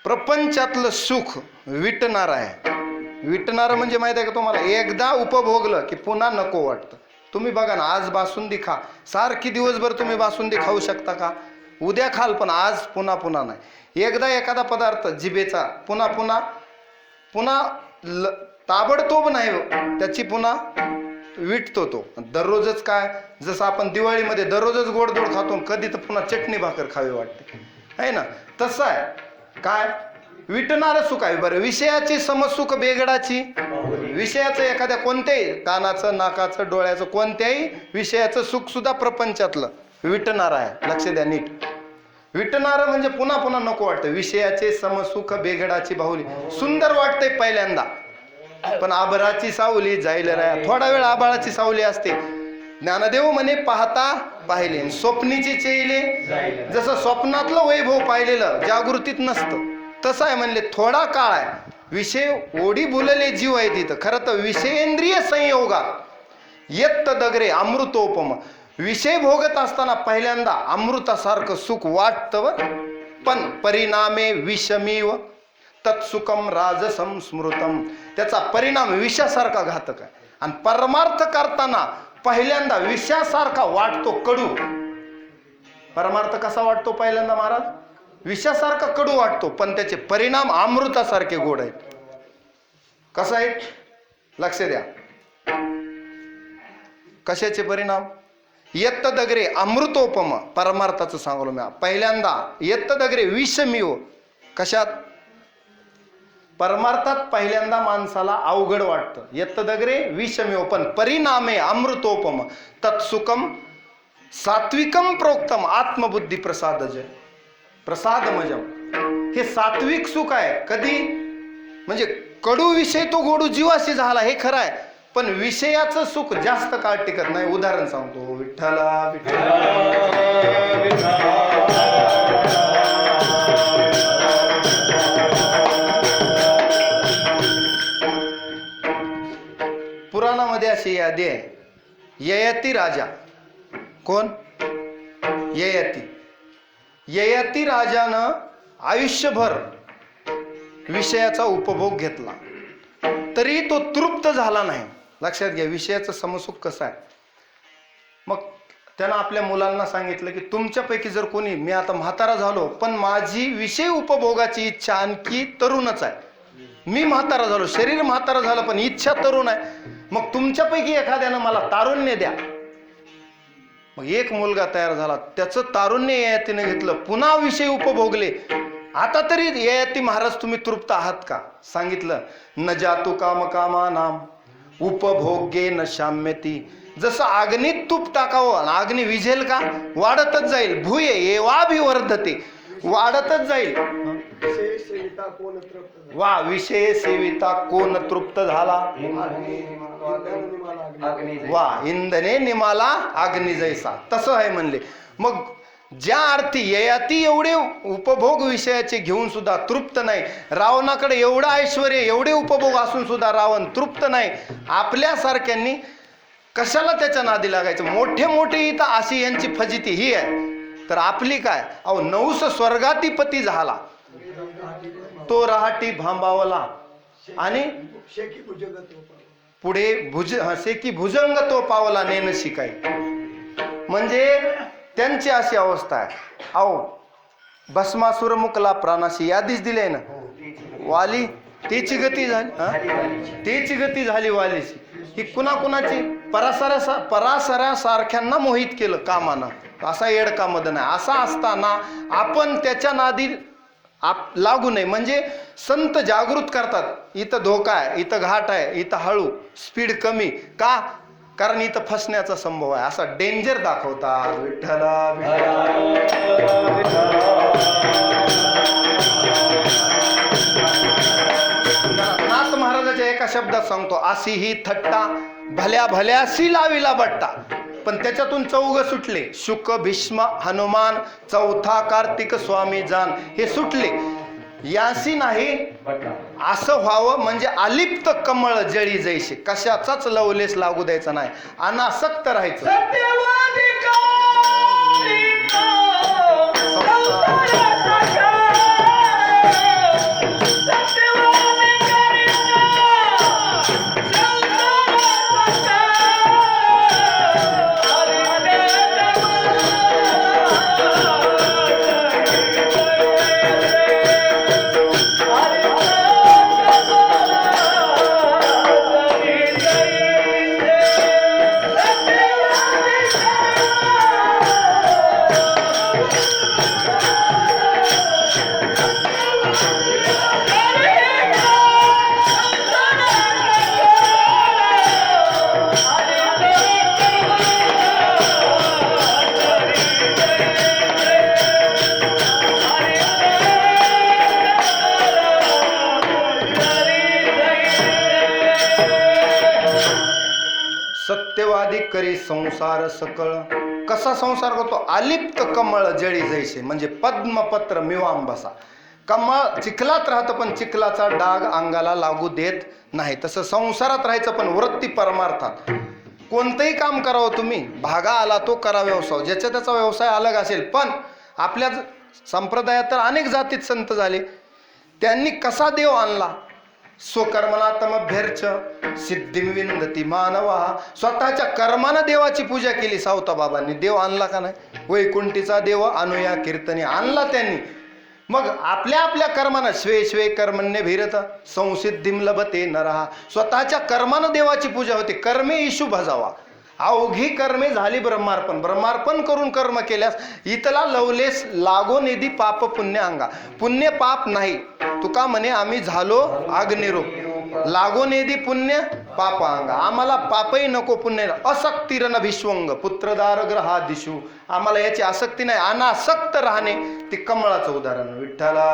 प्रपंचातलं सुख विटणार आहे. विटणारं म्हणजे माहिती आहे का तुम्हाला. एकदा उपभोगलं की पुन्हा नको वाटतं. तुम्ही बघा ना आज बासुंदी खा. सारखी दिवसभर तुम्ही बासुंदी खाऊ शकता का. उद्या खाल पण आज पुन्हा पुन्हा नाही. एकदा एखादा पदार्थ जिभेचा पुन्हा पुन्हा पुन्हा ताबडतोब नाही त्याची पुन्हा विटतो तो. दररोजच काय जसं आपण दिवाळीमध्ये दररोजच गोडधोड खातो कधी तर पुन्हा चटणी भाकर खावी वाटते आहे ना. तसं आहे काय विटणारं सुख आहे. बरं विषयाची समसुख बेगडाची. विषयाचं एखाद्या कोणत्याही कानाचं नाकाचं डोळ्याचं कोणत्याही विषयाचं सुख सुद्धा प्रपंचातलं विटणार आहे. लक्ष द्या नीट. विटणारं म्हणजे पुन्हा पुन्हा नको वाटतं. विषयाचे समसुख बेगडाची बाहुली, सुंदर वाटतंय पहिल्यांदा, पण आभाळाची सावली जाईल राया. थोडा वेळ आभाळाची सावली असते. ज्ञानदेव म्हणे पाहता पाहिले स्वप्नीचे चेले, जसं स्वप्नातलं वैभव पाहिलेलं जागृतीत नसतं तसं आहे म्हणले. थोडा काळ आहे, विषय ओढी बुलले जीव आहे तिथं. खरं तर विषयेंद्रिय संयोगात येत्त दगरे अमृतोपम, विषय भोगत असताना पहिल्यांदा अमृतासारखं सुख वाटतं बरं, पण परिणामे विषमीव तत्सुखम राजसम स्मृतम, त्याचा परिणाम विषासारखा घातक आहे. आणि परमार्थ करताना पहिल्यांदा विषासारखा वाटतो कडू. परमार्थ कसा वाटतो पहिल्यांदा महाराज? विषासारखा कडू वाटतो, पण त्याचे परिणाम अमृतासारखे गोड आहेत. कसं आहे लक्ष द्या. कशाचे परिणाम? येत्त दगरे अमृतोपम, परमार्थाचं सांगलो मी. पहिल्यांदा येत्त दगरे विषमीव, कशात? परमार्थात पहिल्यांदा माणसाला अवघड वाटतं, येत्त दगरे विषमीव, पण परिणामे अमृतोपम तत्सुखम सात्विकम प्रोक्तम आत्मबुद्धी प्रसादज प्रसादमजम. हे सात्विक सुख आहे. कधी? म्हणजे कडू विषय तो गोडू जीवाशी झाला हे खरं आहे, पण विषयाचं सुख जास्त काळ टिकत नाही. उदाहरण सांगतो. विठ्ठला पुराणामध्ये अशी यादी आहे. ययाती राजा, कोण? ययाती राजानं आयुष्यभर विषयाचा उपभोग घेतला तरी तो तृप्त झाला नाही. लक्षात घ्या विषयाचं समसुख कसं आहे. मग त्यानं आपल्या मुलांना सांगितलं की तुमच्यापैकी जर कोणी, मी आता म्हातारा झालो पण माझी विषय उपभोगाची इच्छा आणखी तरुणच आहे, मी म्हातारा झालो, शरीर म्हातारा झालं पण इच्छा तरुण आहे, मग तुमच्यापैकी एखाद्यानं मला तारुण्य द्या. मग एक मुलगा तयार झाला, त्याचं तारुण्य ययातीने घेतलं, पुन्हा विषय उपभोगले. आता तरी ययाती महाराज तुम्ही तृप्त आहात का? सांगितलं न जातु काम कामा नाम उपभोगे न शाम्यती. जसं अग्नीत तूप टाकावं, अग्नी विझेल का? वाढतच जाईल. भूये एवाभिवर्धते, वाढतच जाईल. वा विषय सेविता कोण तृप्त झाला? वा इंधने निमाला अग्नी जैसा. तसं आहे म्हणले. मग ज्या अर्थी ययाती एवढे उपभोग विषयाचे घेऊन सुद्धा तृप्त नाही, रावणाकडे एवढं ऐश्वर एवढे उपभोग असून सुद्धा रावण तृप्त नाही, आपल्यासारख्यांनी कशाला त्याच्या नादी लागायचं? मोठे मोठे इथं अशी यांची फजिती ही आहे, तर आपली काय? अहो नवस स्वर्गाधिपती झाला, तो रहाटी भांबावला आणि पुढे सेकी भुजंग तो पावला नेन शिकाय. म्हणजे त्यांची अशी अवस्था आहे. अहो भस्मासुर मुकला प्राणाशी, यादीच दिले ना. वाली त्याची गती झाली, त्याची गती झाली वालीची. ही कुणाकुणाची? परासऱ्यासारख्यांना मोहित केलं कामानं. असा येडका मदन आहे. असा असताना आपण त्याच्या नादी लागू नये. म्हणजे संत जागृत करतात, इथं धोका आहे, इथं घाट आहे, इथं हळू, स्पीड कमी. का? कारण इथं फसण्याचा संभव आहे, असा डेंजर दाखवतात. विठ्ठला नाथ महाराजाच्या एका शब्दात सांगतो, अशी ही थट्टा भल्या भल्याशी लाविला बट्टा. पण त्याच्यातून चौघ सुटले, शुक भीष्म हनुमान, चौथा कार्तिक स्वामी जान, हे सुटले. यासी नाही असं व्हावं म्हणजे अलिप्त कमळ जळी जैसे, कशाचाच लवलेस लागू द्यायचा नाही, अनासक्त राहायचं. अधिक करी संसार सकळ. कसा संसार करतो? अलिप्त कमळ जळी जैसे, म्हणजे पद्मपत्र मिवांबसा. कमळ चिखलात राहतं पण चिखलाचा डाग अंगाला लागू देत नाही. तसं संसारात राहायचं पण वृत्ती परमार्थात. कोणतंही काम करावं तुम्ही, भागा आला तो करा व्यवसाय, ज्याचा त्याचा व्यवसाय अलग असेल. पण आपल्या संप्रदायात तर अनेक जातीत संत झाले, त्यांनी कसा देव आणला? स्वकर्मला तमभ्यर्च सिद्धिं विंदती मानवा. स्वतःच्या कर्मानं देवाची पूजा केली सावताबाबांनी. देव आणला का नाही? वैकुंठीचा देव अनुया कीर्तनी आणला त्यांनी. मग आपल्या आपल्या कर्मानं स्वे स्वे कर्मण्य भीरत संसिद्धिं लभते नरहा. स्वतःच्या कर्मानं देवाची पूजा होते. कर्मे ईशू भजावा. अवघी कर्मे झाली ब्रह्मार्पण. ब्रह्मार्पण करून कर्म केल्यास इतला लवलेस लागो निधी पाप पुण्य अंगा. पुण्य पाप नाही. तुका म्हणे आम्ही झालो अग्निरूप. लागो निधी पुण्य पाप अंगा. आम्हाला पापही नको पुण्य. असक्तिरन भिश्वंग पुत्रदार ग्रहा दिशू. आम्हाला याची आसक्ती नाही. अनासक्त राहणे ते कमळाचं उदाहरण. विठ्ठला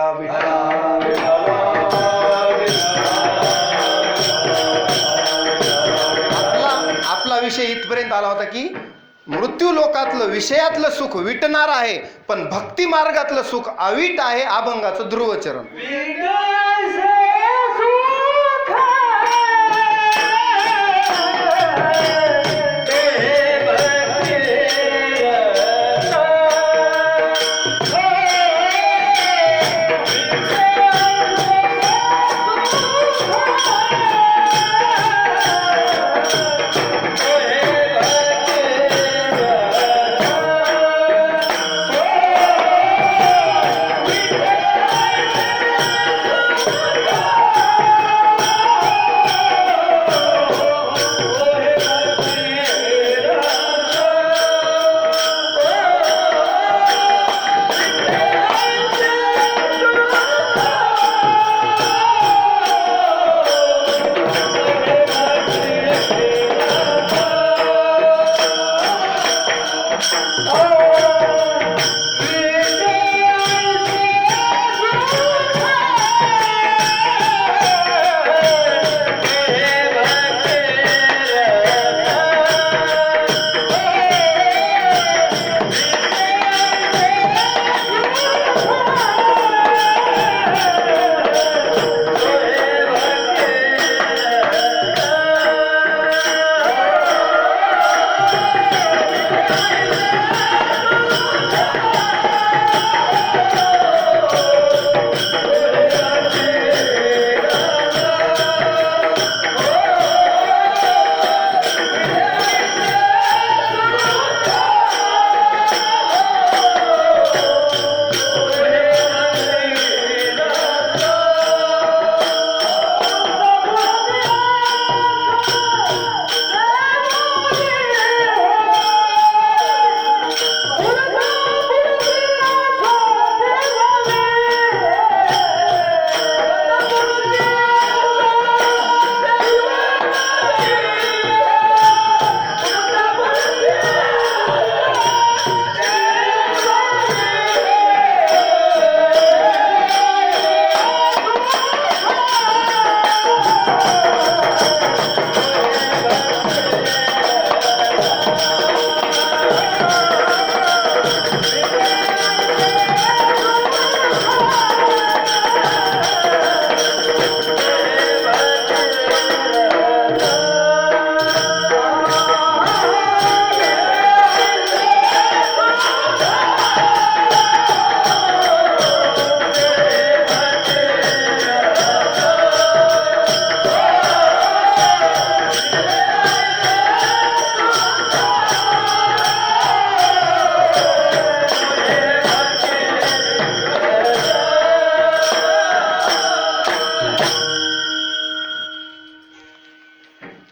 आपला विषय इथपर्यंत आला होता की मृत्यू लोकातलं विषयातलं सुख विटणार आहे, पण भक्ती मार्गातलं सुख अवीट आहे. अभंगाचं ध्रुवचरण.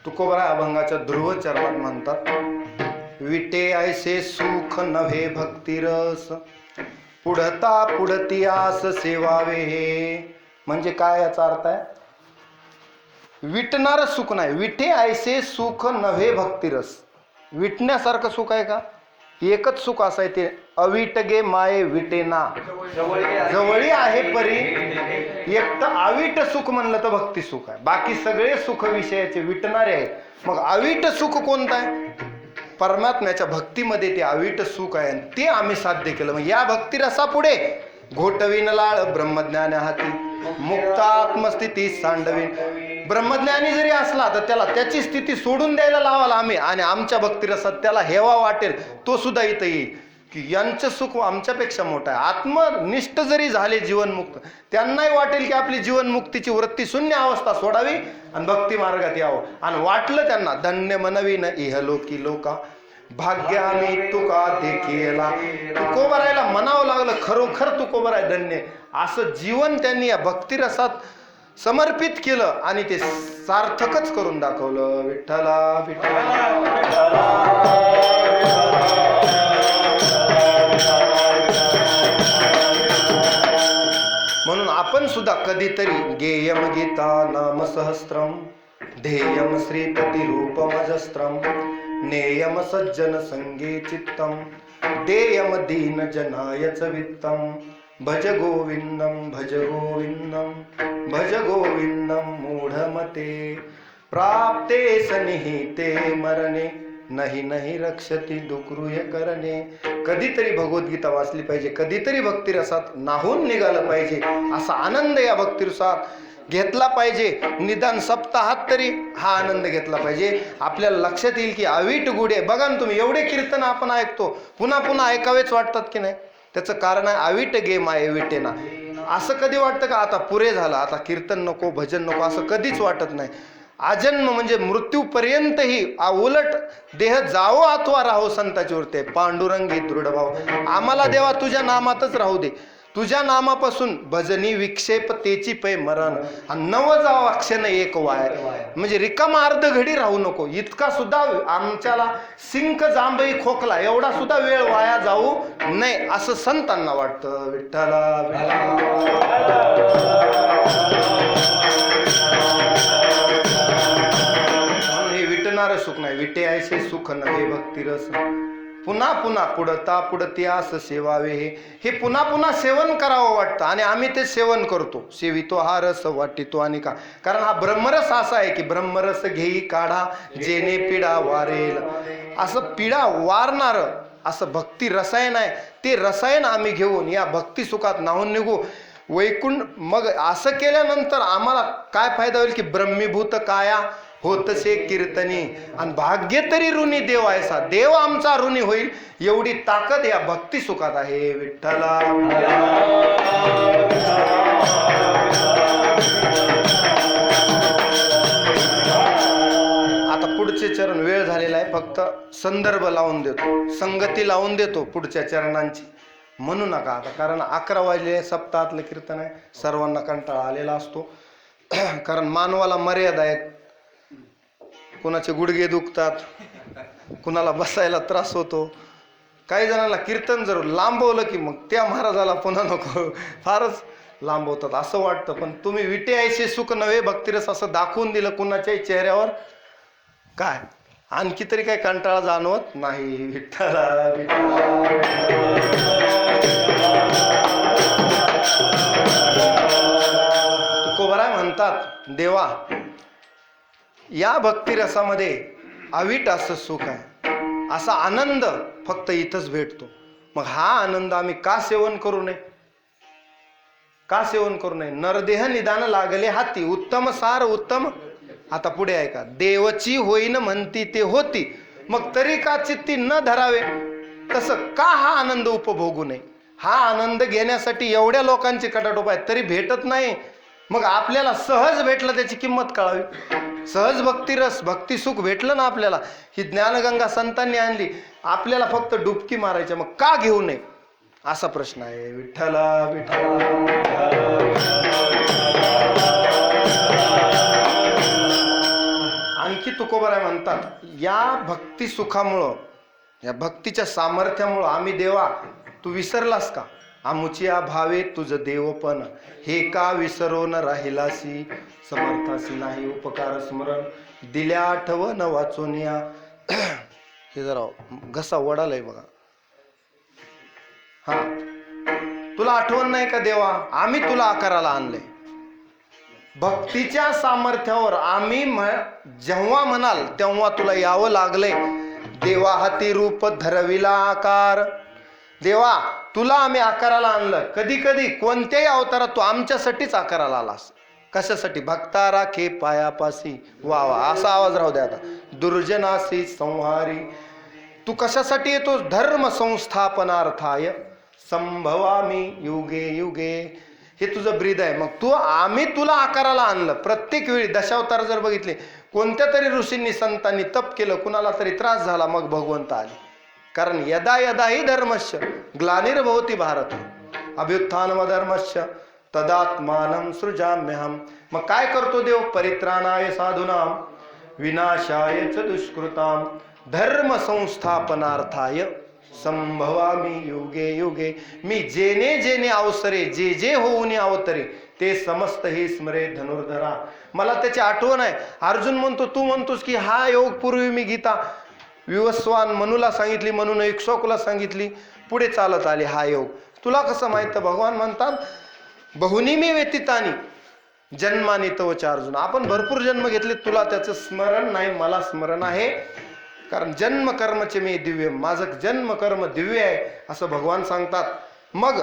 तुकोबरा अभंगाच्या ध्रुव चरणात म्हणतात, विटे ऐसे सुख नव्हे भक्तिरस, पुढता पुढती आस सेवावे हे. म्हणजे काय याचा अर्थ आहे? विटणार सुख नाही. विटे ऐसे सुख नव्हे भक्तिरस. विटण्यासारखं सुख आहे का? एकच सुख असं आहे ते अविट गे माये विटेना, जवळी आहे परी एक तर अविट सुख म्हणलं तर भक्ती सुख आहे, बाकी सगळे सुख विषयाचे विटणारे आहेत. मग अविट सुख कोणतं आहे? परमात्म्याच्या भक्तीमध्ये ते अविट सुख आहे आणि ते आम्ही साध्य केलं. मग या भक्तिरसापुढे घोटवीन लाळ ब्रह्मज्ञान हाती, मुक्त आत्मस्थिती सांडवीन. ब्रह्मज्ञानी जरी असला तर त्याला त्याची स्थिती सोडून द्यायला लावाल आम्ही, आणि आमच्या भक्तिरसात त्याला हेवा वाटेल तो सुद्धा इथं येईल की यांचं सुख आमच्यापेक्षा मोठं आहे. आत्मनिष्ठ जरी झाले जीवनमुक्त, त्यांनाही वाटेल की आपली जीवनमुक्तीची वृत्ती शून्य अवस्था सोडावी आणि भक्ती मार्गात यावं. आणि वाटलं त्यांना धन्य मनवीन इहलोकी लोका, भाग्य आम्ही तुका देखीला. तुकोबरायला म्हणावं लागलं खरोखर तुकोबराय धन्य, असं जीवन त्यांनी या भक्तिरसात समर्पित केलं आणि ते सार्थकच करून दाखवलं. विठ्ठला विठ्ठला. म्हणून आपण सुद्धा कधीतरी गेयम गीता नाम सहस्त्रम, ध्येयम श्रीपती रूपमजस्त्रम, नेयम सज्जन संगे चित्तम, देयम दीन जनायच वित्तम, भज गोविंदम भज गोविंदम भज गोविंदम मूढमते, प्राप्ते सनिहिते मरणे, नाही नाही रक्षती डुकरूय करणे. कधीतरी भगवद्गीता वाचली पाहिजे, कधीतरी भक्तिरसात नाहून निघालं पाहिजे, असा आनंद या भक्तिरसात घेतला पाहिजे. निदान सप्ताहात तरी हा आनंद घेतला पाहिजे. आपल्याला लक्षात येईल की अवीट गुढे बघा ना तुम्ही, एवढे कीर्तन आपण ऐकतो, पुन्हा पुन्हा ऐकावेच वाटतात की नाही? त्याचं कारण आहे अवीट गे माये विटेना. असं कधी वाटतं का आता पुरे झालं, आता कीर्तन नको भजन नको, असं कधीच वाटत नाही. आजन्म म्हणजे मृत्यूपर्यंतही उलट देह जावो अथवा राहो संताची वृत्ती, पांडुरंगी दृढभाव. आम्हाला देवा तुझ्या नामातच राहू दे, तुझ्या नामापासून भजनी विक्षेप तेची पै मरण, नव जाव क्षण एक वाय. म्हणजे रिकामा अर्ध घडी राहू नको, इतका सुद्धा आमच्याला सिंक जांभई खोकला एवढा सुद्धा वेळ वाया जाऊ नये असं संतांना वाटतं. विठ्ठला विटणार सुख नाही, विटे ऐसे सुख नव्हे भक्तिरस. पुन्हा पुन्हा पुढता पुढती आस सेवावे, हे पुन्हा पुन्हा सेवन करावं वाटतं आणि आम्ही ते सेवन करतो. सेवितो हा रस वाटितो आणि का, कारण हा ब्रह्मरस असा आहे की ब्रह्मरस घेई काढा जेणे पिढा वारेल. असं पिढा वारणार असं भक्ती रसायन आहे, ते रसायन आम्ही घेऊन या भक्ती सुखात नाहून निघू वैकुंठ. मग असं केल्यानंतर आम्हाला काय फायदा होईल की ब्रह्मीभूत काया होतसे कीर्तनी, आणि भाग्य तरी ऋणी देव आहेसा, देव आमचा ऋणी होईल एवढी ताकद या भक्ती सुखात आहे. विठ्ठला आता पुढचे चरण वेळ झालेला आहे, फक्त संदर्भ लावून देतो, संगती लावून देतो पुढच्या चरणांची. म्हणू नका आता, कारण 11 वाजले, सप्ताहातलं कीर्तन आहे, सर्वांना कंटाळा आलेला असतो. कारण मानवाला मर्यादा आहेत, कुणाचे गुडघे दुखतात, कुणाला बसायला त्रास होतो. काही जणांना कीर्तन जर लांबवलं की मग त्या महाराजाला पुन्हा नको, फारच लांबवतात असं वाटतं. पण तुम्ही विटे ऐसे सुख नव्हे भक्तिरस असं दाखवून दिलं कुणाच्याही चेहऱ्यावर, काय आणखी तरी काही कंटाळा जाणवत नाही. विठ्ठला तुकोबराय म्हणतात, देवा या भक्तिरसामध्ये अवीट असं सुख आहे, असा आनंद फक्त इथंच भेटतो. मग हा आनंद आम्ही का सेवन करू नये, का सेवन करू नये? नरदेह निदान लागले हाती, उत्तम सार उत्तम. आता पुढे ऐका, देवची होईन म्हणती ते होती, मग तरी का चित्ती न धरावे, तसं का हा आनंद उपभोगू नये? हा आनंद घेण्यासाठी एवढ्या लोकांची कटाटोप आहे तरी भेटत नाही. मग आपल्याला सहज भेटलं त्याची किंमत कळावी. सहज भक्तिरस भक्ती सुख भेटलं ना आपल्याला, ही ज्ञानगंगा संतांनी आणली, आपल्याला फक्त डुबकी मारायच्या, मग का घेऊ नये असा प्रश्न आहे. विठ्ठला विठ्ठला. आणखी तुकोबराय म्हणतात, या भक्ती सुखामुळं, या भक्तीच्या सामर्थ्यामुळं आम्ही देवा तू विसरलास का? आमुचिया भावे तुझ देवपण, हे का विसरून राहिलासी, समर्थासी नाही उपकार स्मरण, दिल्या आठवण वाचून या. हे जरा घसा वडालाय बघा. हा, तुला आठवण नाही का देवा, आम्ही तुला आकाराला आणले. भक्तीच्या सामर्थ्यावर आम्ही जेव्हा म्हणाल तेव्हा तुला यावं लागलंय. देवा हाती रूप धरविला आकार. देवा तुला आम्ही आकाराला आणलं. कधी कधी कोणत्याही अवतारात तू आमच्यासाठीच आकाराला आलास. कशासाठी? भक्ता राखे पायापासी. वा वा, असा आवाज राहू द्या आता. दुर्जनासी संहारी. तू कशासाठी येतो? धर्म संस्थापनार्थाय संभवामी युगे युगे. हे तुझं ब्रीद आहे. मग आम्ही तुला आकाराला आणलं. प्रत्येक वेळी दशावतार जर बघितले, कोणत्या तरी ऋषींनी संतांनी तप केलं, कुणाला तरी त्रास झाला, मग भगवंत आले. कारण यदा यदा ही धर्मस्य ग्लानिर्भवती भारत अभ्युत्थानमधर्मस्य तदात्मानं सृजाम्यहम. मग काय करतो देव? परित्राणाय साधूनां विनाशाय च दुष्कृतां धर्म संस्थापनार्थाय संभवामी युगे युगे. मी जेने जेने अवसरे, जे जे होऊन अवतरे, ते समस्त हे स्मरे धनुर्धरा. मला त्याची आठवण आहे. अर्जुन म्हणतो, तू म्हणतोस की हा योग पूर्वी मी गीता विवस्वान मनूला सांगितली, म्हणून इक्ष्वाकुला सांगितली, पुढे चालत आले हा योग. तुला कसं माहित? भगवान म्हणतात बहुनी मी व्यतीतानी जन्मानी तवच अर्जुन. आपण भरपूर जन्म घेतले, तुला त्याचं स्मरण नाही, मला स्मरण आहे. कारण जन्म कर्मचे मी दिव्य, माझं जन्म कर्म दिव्य आहे असं भगवान सांगतात. मग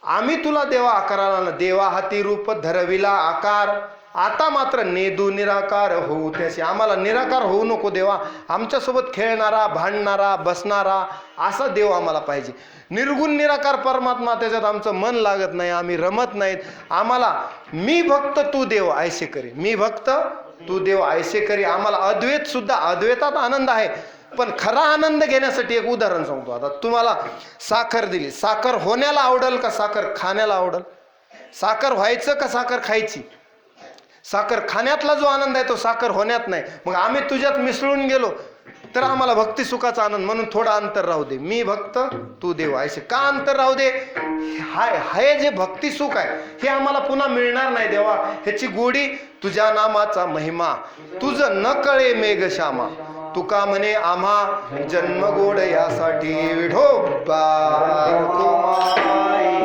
आम्ही तुला देवा आकाराला, देवा हाती रूप धरविला आकार. आता मात्र नेदू निराकार होऊ त्याशी. आम्हाला निराकार होऊ नको देवा. आमच्यासोबत खेळणारा, भांडणारा, बसणारा असा देव आम्हाला पाहिजे. निर्गुण निराकार परमात्मा, त्याच्यात आमचं मन लागत नाही, आम्ही रमत नाहीत. आम्हाला मी भक्त तू देव ऐसे करी, मी भक्त तू देव ऐसे करी. आम्हाला अद्वैत सुद्धा, अद्वैतात आनंद आहे, पण खरा आनंद घेण्यासाठी एक उदाहरण सांगतो. आता तुम्हाला साखर दिली, साखर होण्याला आवडल का साखर खाण्याला आवडल? साखर व्हायचं का साखर खायची? साखर खाण्यातला जो आनंद आहे तो साखर होण्यात नाही. मग आम्ही तुझ्यात मिसळून गेलो तर आम्हाला भक्ती सुखाचा आनंद. म्हणून थोडा अंतर राहू दे. मी भक्त तू देव ऐसे. का अंतर राहू दे? हे जे भक्ती सुख आहे हे आम्हाला पुन्हा मिळणार नाही देवा. ह्याची गोडी तुझ्या नामाचा महिमा, तुझं न कळे मेघश्यामा. तुका म्हणे आम्हा जन्म गोड यासाठी विठोबा कुमाई.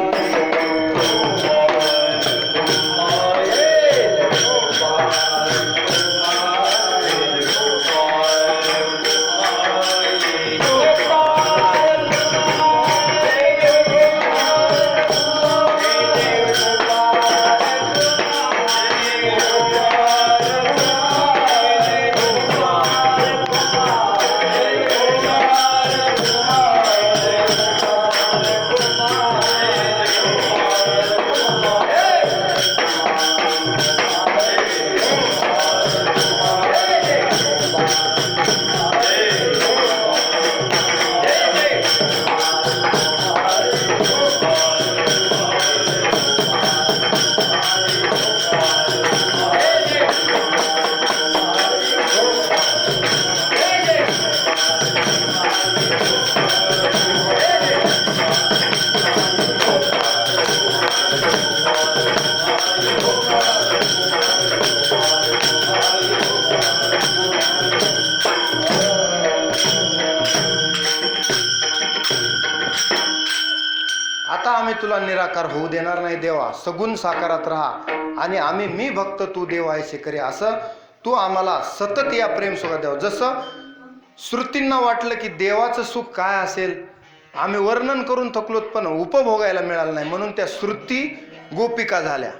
तुला निराकार होऊ देणार नाही देवा. सगुण साकारात राहा आणि आम्ही मी भक्त तू देव ऐसे करे असं तू आम्हाला सतत या प्रेम सुखात द्यावं. जसं श्रुतींना वाटलं की देवाचं सुख काय असेल, आम्ही वर्णन करून थकलोत पण उपभोगायला मिळालं नाही, म्हणून त्या श्रुती गोपिका झाल्या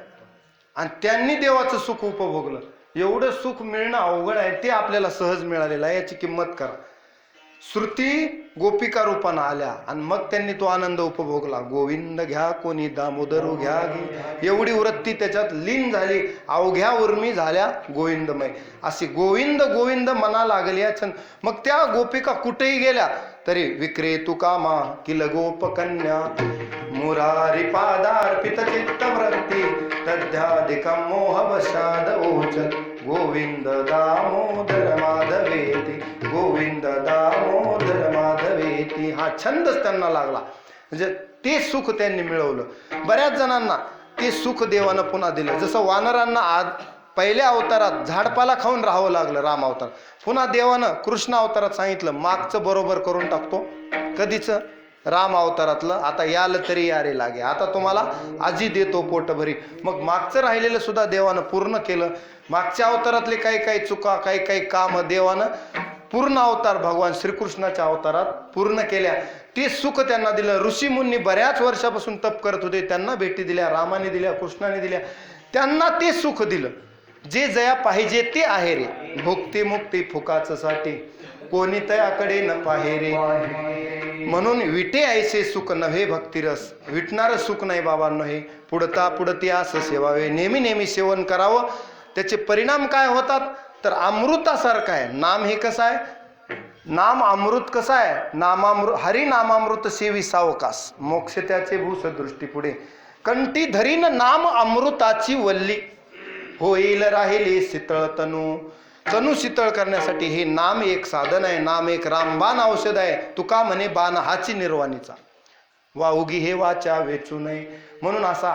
आणि त्यांनी देवाचं सुख उपभोगलं. एवढं सुख मिळणं अवघड आहे, ते आपल्याला सहज मिळालेलं आहे, याची किंमत करा. श्रुती गोपिका रूपानं आल्या आणि मग त्यांनी तो आनंद उपभोगला. गोविंद घ्या कोणी दामोदरू घ्या घे, एवढी वृत्ती त्याच्यात लीन झाली. अवघ्या उर्मी झाल्या गोविंदमय, अशी गोविंद गोविंद मना लागली. मग त्या गोपिका कुठेही गेल्या तरी विक्रेतु कामा किल गोपकन्या मुरारी पादार्पित चित्तवृत्ती तद्ध्यादिकं मोहवशाद ओचत गोविंद दामोदर माधवेती गोविंद दामोदर माधवेती. हा छंदच त्यांना लागला, म्हणजे ते सुख त्यांनी मिळवलं. बऱ्याच जणांना ते सुख देवानं पुन्हा दिलं. जसं वानरांना पहिल्या अवतारात झाडपाला खाऊन राहावं लागलं राम अवतार, पुन्हा देवानं कृष्ण अवतारात सांगितलं मागचं बरोबर करून टाकतो. कधीच राम अवतारातलं. आता याल तरी यारे लागे. आता तुम्हाला आजी देतो पोटभरी. मग मागचं राहिलेलं सुद्धा देवानं पूर्ण केलं. मागच्या अवतारातले काही काही चुका, काही काही काम देवानं पूर्ण अवतार भगवान श्रीकृष्णाच्या अवतारात पूर्ण केल्या. ते सुख त्यांना दिलं. ऋषीमुनी बऱ्याच वर्षापासून तप करत होते, त्यांना भेटी दिल्या, रामाने दिल्या, कृष्णाने दिल्या, त्यांना ते सुख दिलं. जे जया पाहिजे ते आहे रे, भुक्ती मुक्ती फुकाच साठी, कोणी तयाकडे न पाहे रे. म्हणून विटे ऐसे सुख नव्हे भक्तिरस, विटणारं सुख नाही बाबांनो हे. पुढता पुढती असं सेवावे, नेहमी नेहमी सेवन करावं. त्याचे परिणाम काय होतात तर अमृतासारखं आहे. नाम हे कसं आहे, नाम अमृत कसं आहे, नामामृत हरी नामामृत सेवी सावकास, मोक्ष त्याचे भूस दृष्टी पुढे. कंठी धरीन नाम अमृताची वल्ली, होईल राहिले शीतळ तनू. तनू शीतळ करण्यासाठी हे नाम एक साधन आहे. नाम एक रामबाण औषध आहे. तुका म्हणे बाण हाची निर्वाणीचा, वाहुगी हे वाचा वेचू नये. म्हणून असा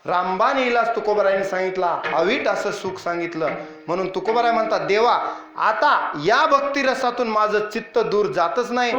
रामबाण इलाज तुकोबारायांनी सांगितला, अवीट असं सुख सांगितलं. म्हणून तुकोबाराय म्हणतात, देवा आता या भक्तिरसातून माझं चित्त दूर जातच नाही.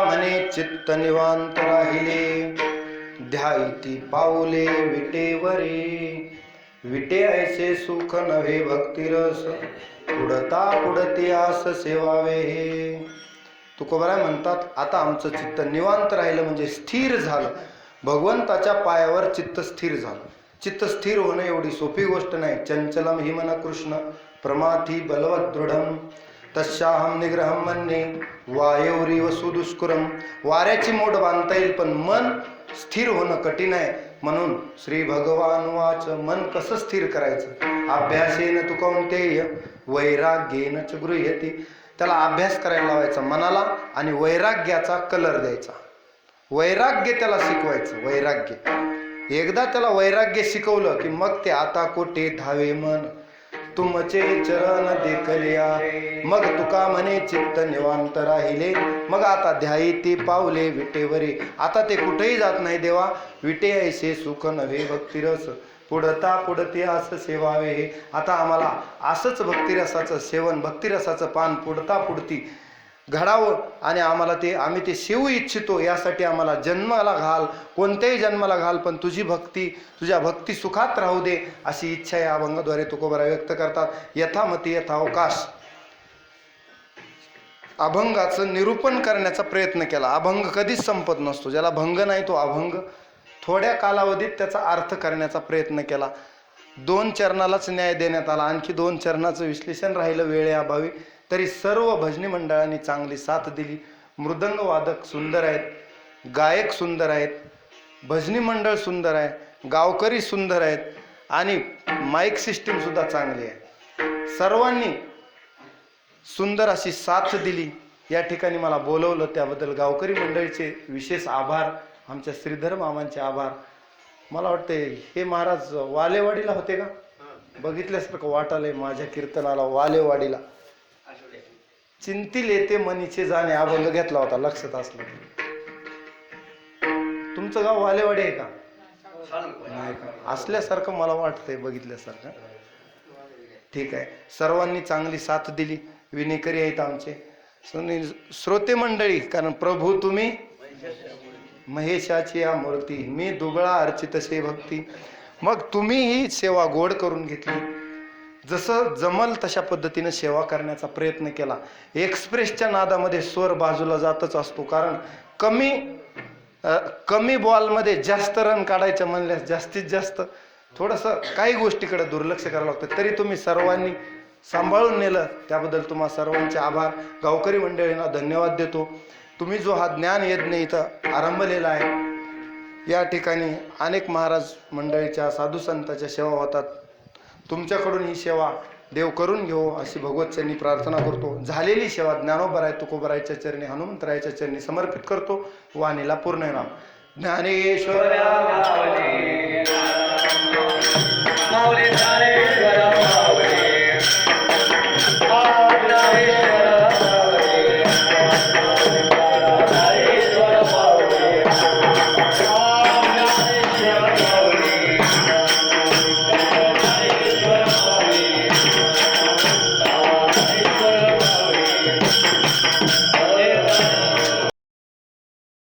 म्हणे चित्त निवांत राहिले, ध्यायती पाऊले विटेवरे. विटे ऐसे सुख नव्हे भक्तिरस, पुढता पुढती आस सेवावे. तुकोबराय म्हणतात आता आमचं चित्त निवांत राहिलं म्हणजे स्थिर झालं. भगवंताच्या पायावर चित्त स्थिर झालं. चित्त स्थिर होणं एवढी सोपी गोष्ट नाही. चंचलम हि मन कृष्ण प्रमाथी बलवत दृढम, तस्याहम निग्रहम मन्ये वायुरीव सुदुष्करम. वाऱ्याची मोड बांधता येईल पण मन स्थिर होणं कठीण आहे. म्हणून श्री भगवान वाच, मन कसं स्थिर करायचं? अभ्यासेन तु कौंतेय वैराग्येन च गृह्यति. त्याला अभ्यास करायला लावायचा मनाला आणि वैराग्याचा कलर द्यायचा. वैराग्य त्याला शिकवायचं. वैराग्य एकदा त्याला वैराग्य शिकवलं की मग ते आता कोठे धावे मन, तुमचे चरण देखल्या. मग तुका म्हणे चित्त निवांत राहिले, मग आता ध्यायती पावले विटेवरे. आता ते कुठेही जात नाही देवा. विटे ऐसे सुख नव्हे भक्तिरस, पुढता पुढते आस सेवावे. आता आम्हाला असंच भक्तिरसाचं सेवन, भक्तिरसाचं पान पुढता पुढती घडावं आणि आम्हाला ते आम्ही ते शिवू इच्छितो. यासाठी आम्हाला जन्माला घाल, कोणत्याही जन्माला घाल, पण तुझी भक्ती, तुझ्या भक्ती सुखात राहू दे अशी इच्छा या अभंगाद्वारे तुकोबराय व्यक्त करतात. यथामती यथावकाश अभंगाचं निरूपण करण्याचा प्रयत्न केला. अभंग कधीच संपत नसतो. ज्याला भंग नाही तो अभंग. थोड्या कालावधीत त्याचा अर्थ करण्याचा प्रयत्न केला. 2 चरणालाच न्याय देण्यात आला. आणखी 2 चरणाचं विश्लेषण राहिलं वेळेअभावी. तरी सर्व भजनी मंडळांनी चांगली साथ दिली. मृदंग वादक सुंदर आहेत, गायक सुंदर आहेत, भजनी मंडळ सुंदर आहे, गावकरी सुंदर आहेत आणि माईक सिस्टीम सुद्धा चांगली आहे. सर्वांनी सुंदर अशी साथ दिली. या ठिकाणी मला बोलवलं त्याबद्दल गावकरी मंडळीचे विशेष आभार. आमच्या श्रीधर मामांचे आभार. मला वाटते हे महाराज वालेवाडीला होते का? बघितल्यासारखं वाटालंय माझ्या कीर्तनाला. वालेवाडीला चिंतील येते मनीचे जाणे अभंग घेतला होता, लक्षात असलं. तुमचं गाव वालेवाडी आहे का? नाही का? असल्यासारखं मला वाटतंय बघितल्यासारखं. ठीक आहे. सर्वांनी चांगली साथ दिली. विनेकरी आहेत आमचे श्रोते मंडळी. कारण प्रभू तुम्ही महेशाची या मूर्ती, मी दुबळा अर्चित से भक्ती. मग तुम्ही ही सेवा गोड करून घेतली. जसं जमल तशा पद्धतीनं सेवा करण्याचा प्रयत्न केला. एक्सप्रेसच्या नादामध्ये स्वर बाजूला जातच असतो. कारण कमी बॉलमध्ये जास्त रन काढायचं म्हणल्यास जास्तीत जास्त थोडंसं काही गोष्टीकडे दुर्लक्ष करावं लागतं. तरी तुम्ही सर्वांनी सांभाळून नेलं, त्याबद्दल तुम्हा सर्वांचे आभार. गावकरी मंडळींना धन्यवाद देतो. तुम्ही जो हा ज्ञान यज्ञ इथं आरंभलेला आहे, या ठिकाणी अनेक महाराज मंडळीच्या साधू संतांच्या सेवा होतात. तुमच्याकडून ही सेवा देव करून घेऊ अशी भगवतचरणी प्रार्थना करतो. झालेली सेवा ज्ञानोबराय तुकोबरायच्या चरणी, हनुमंतरायाच्या चरणी समर्पित करतो. वाणीला पूर्णविराम. ज्ञानेश्वरा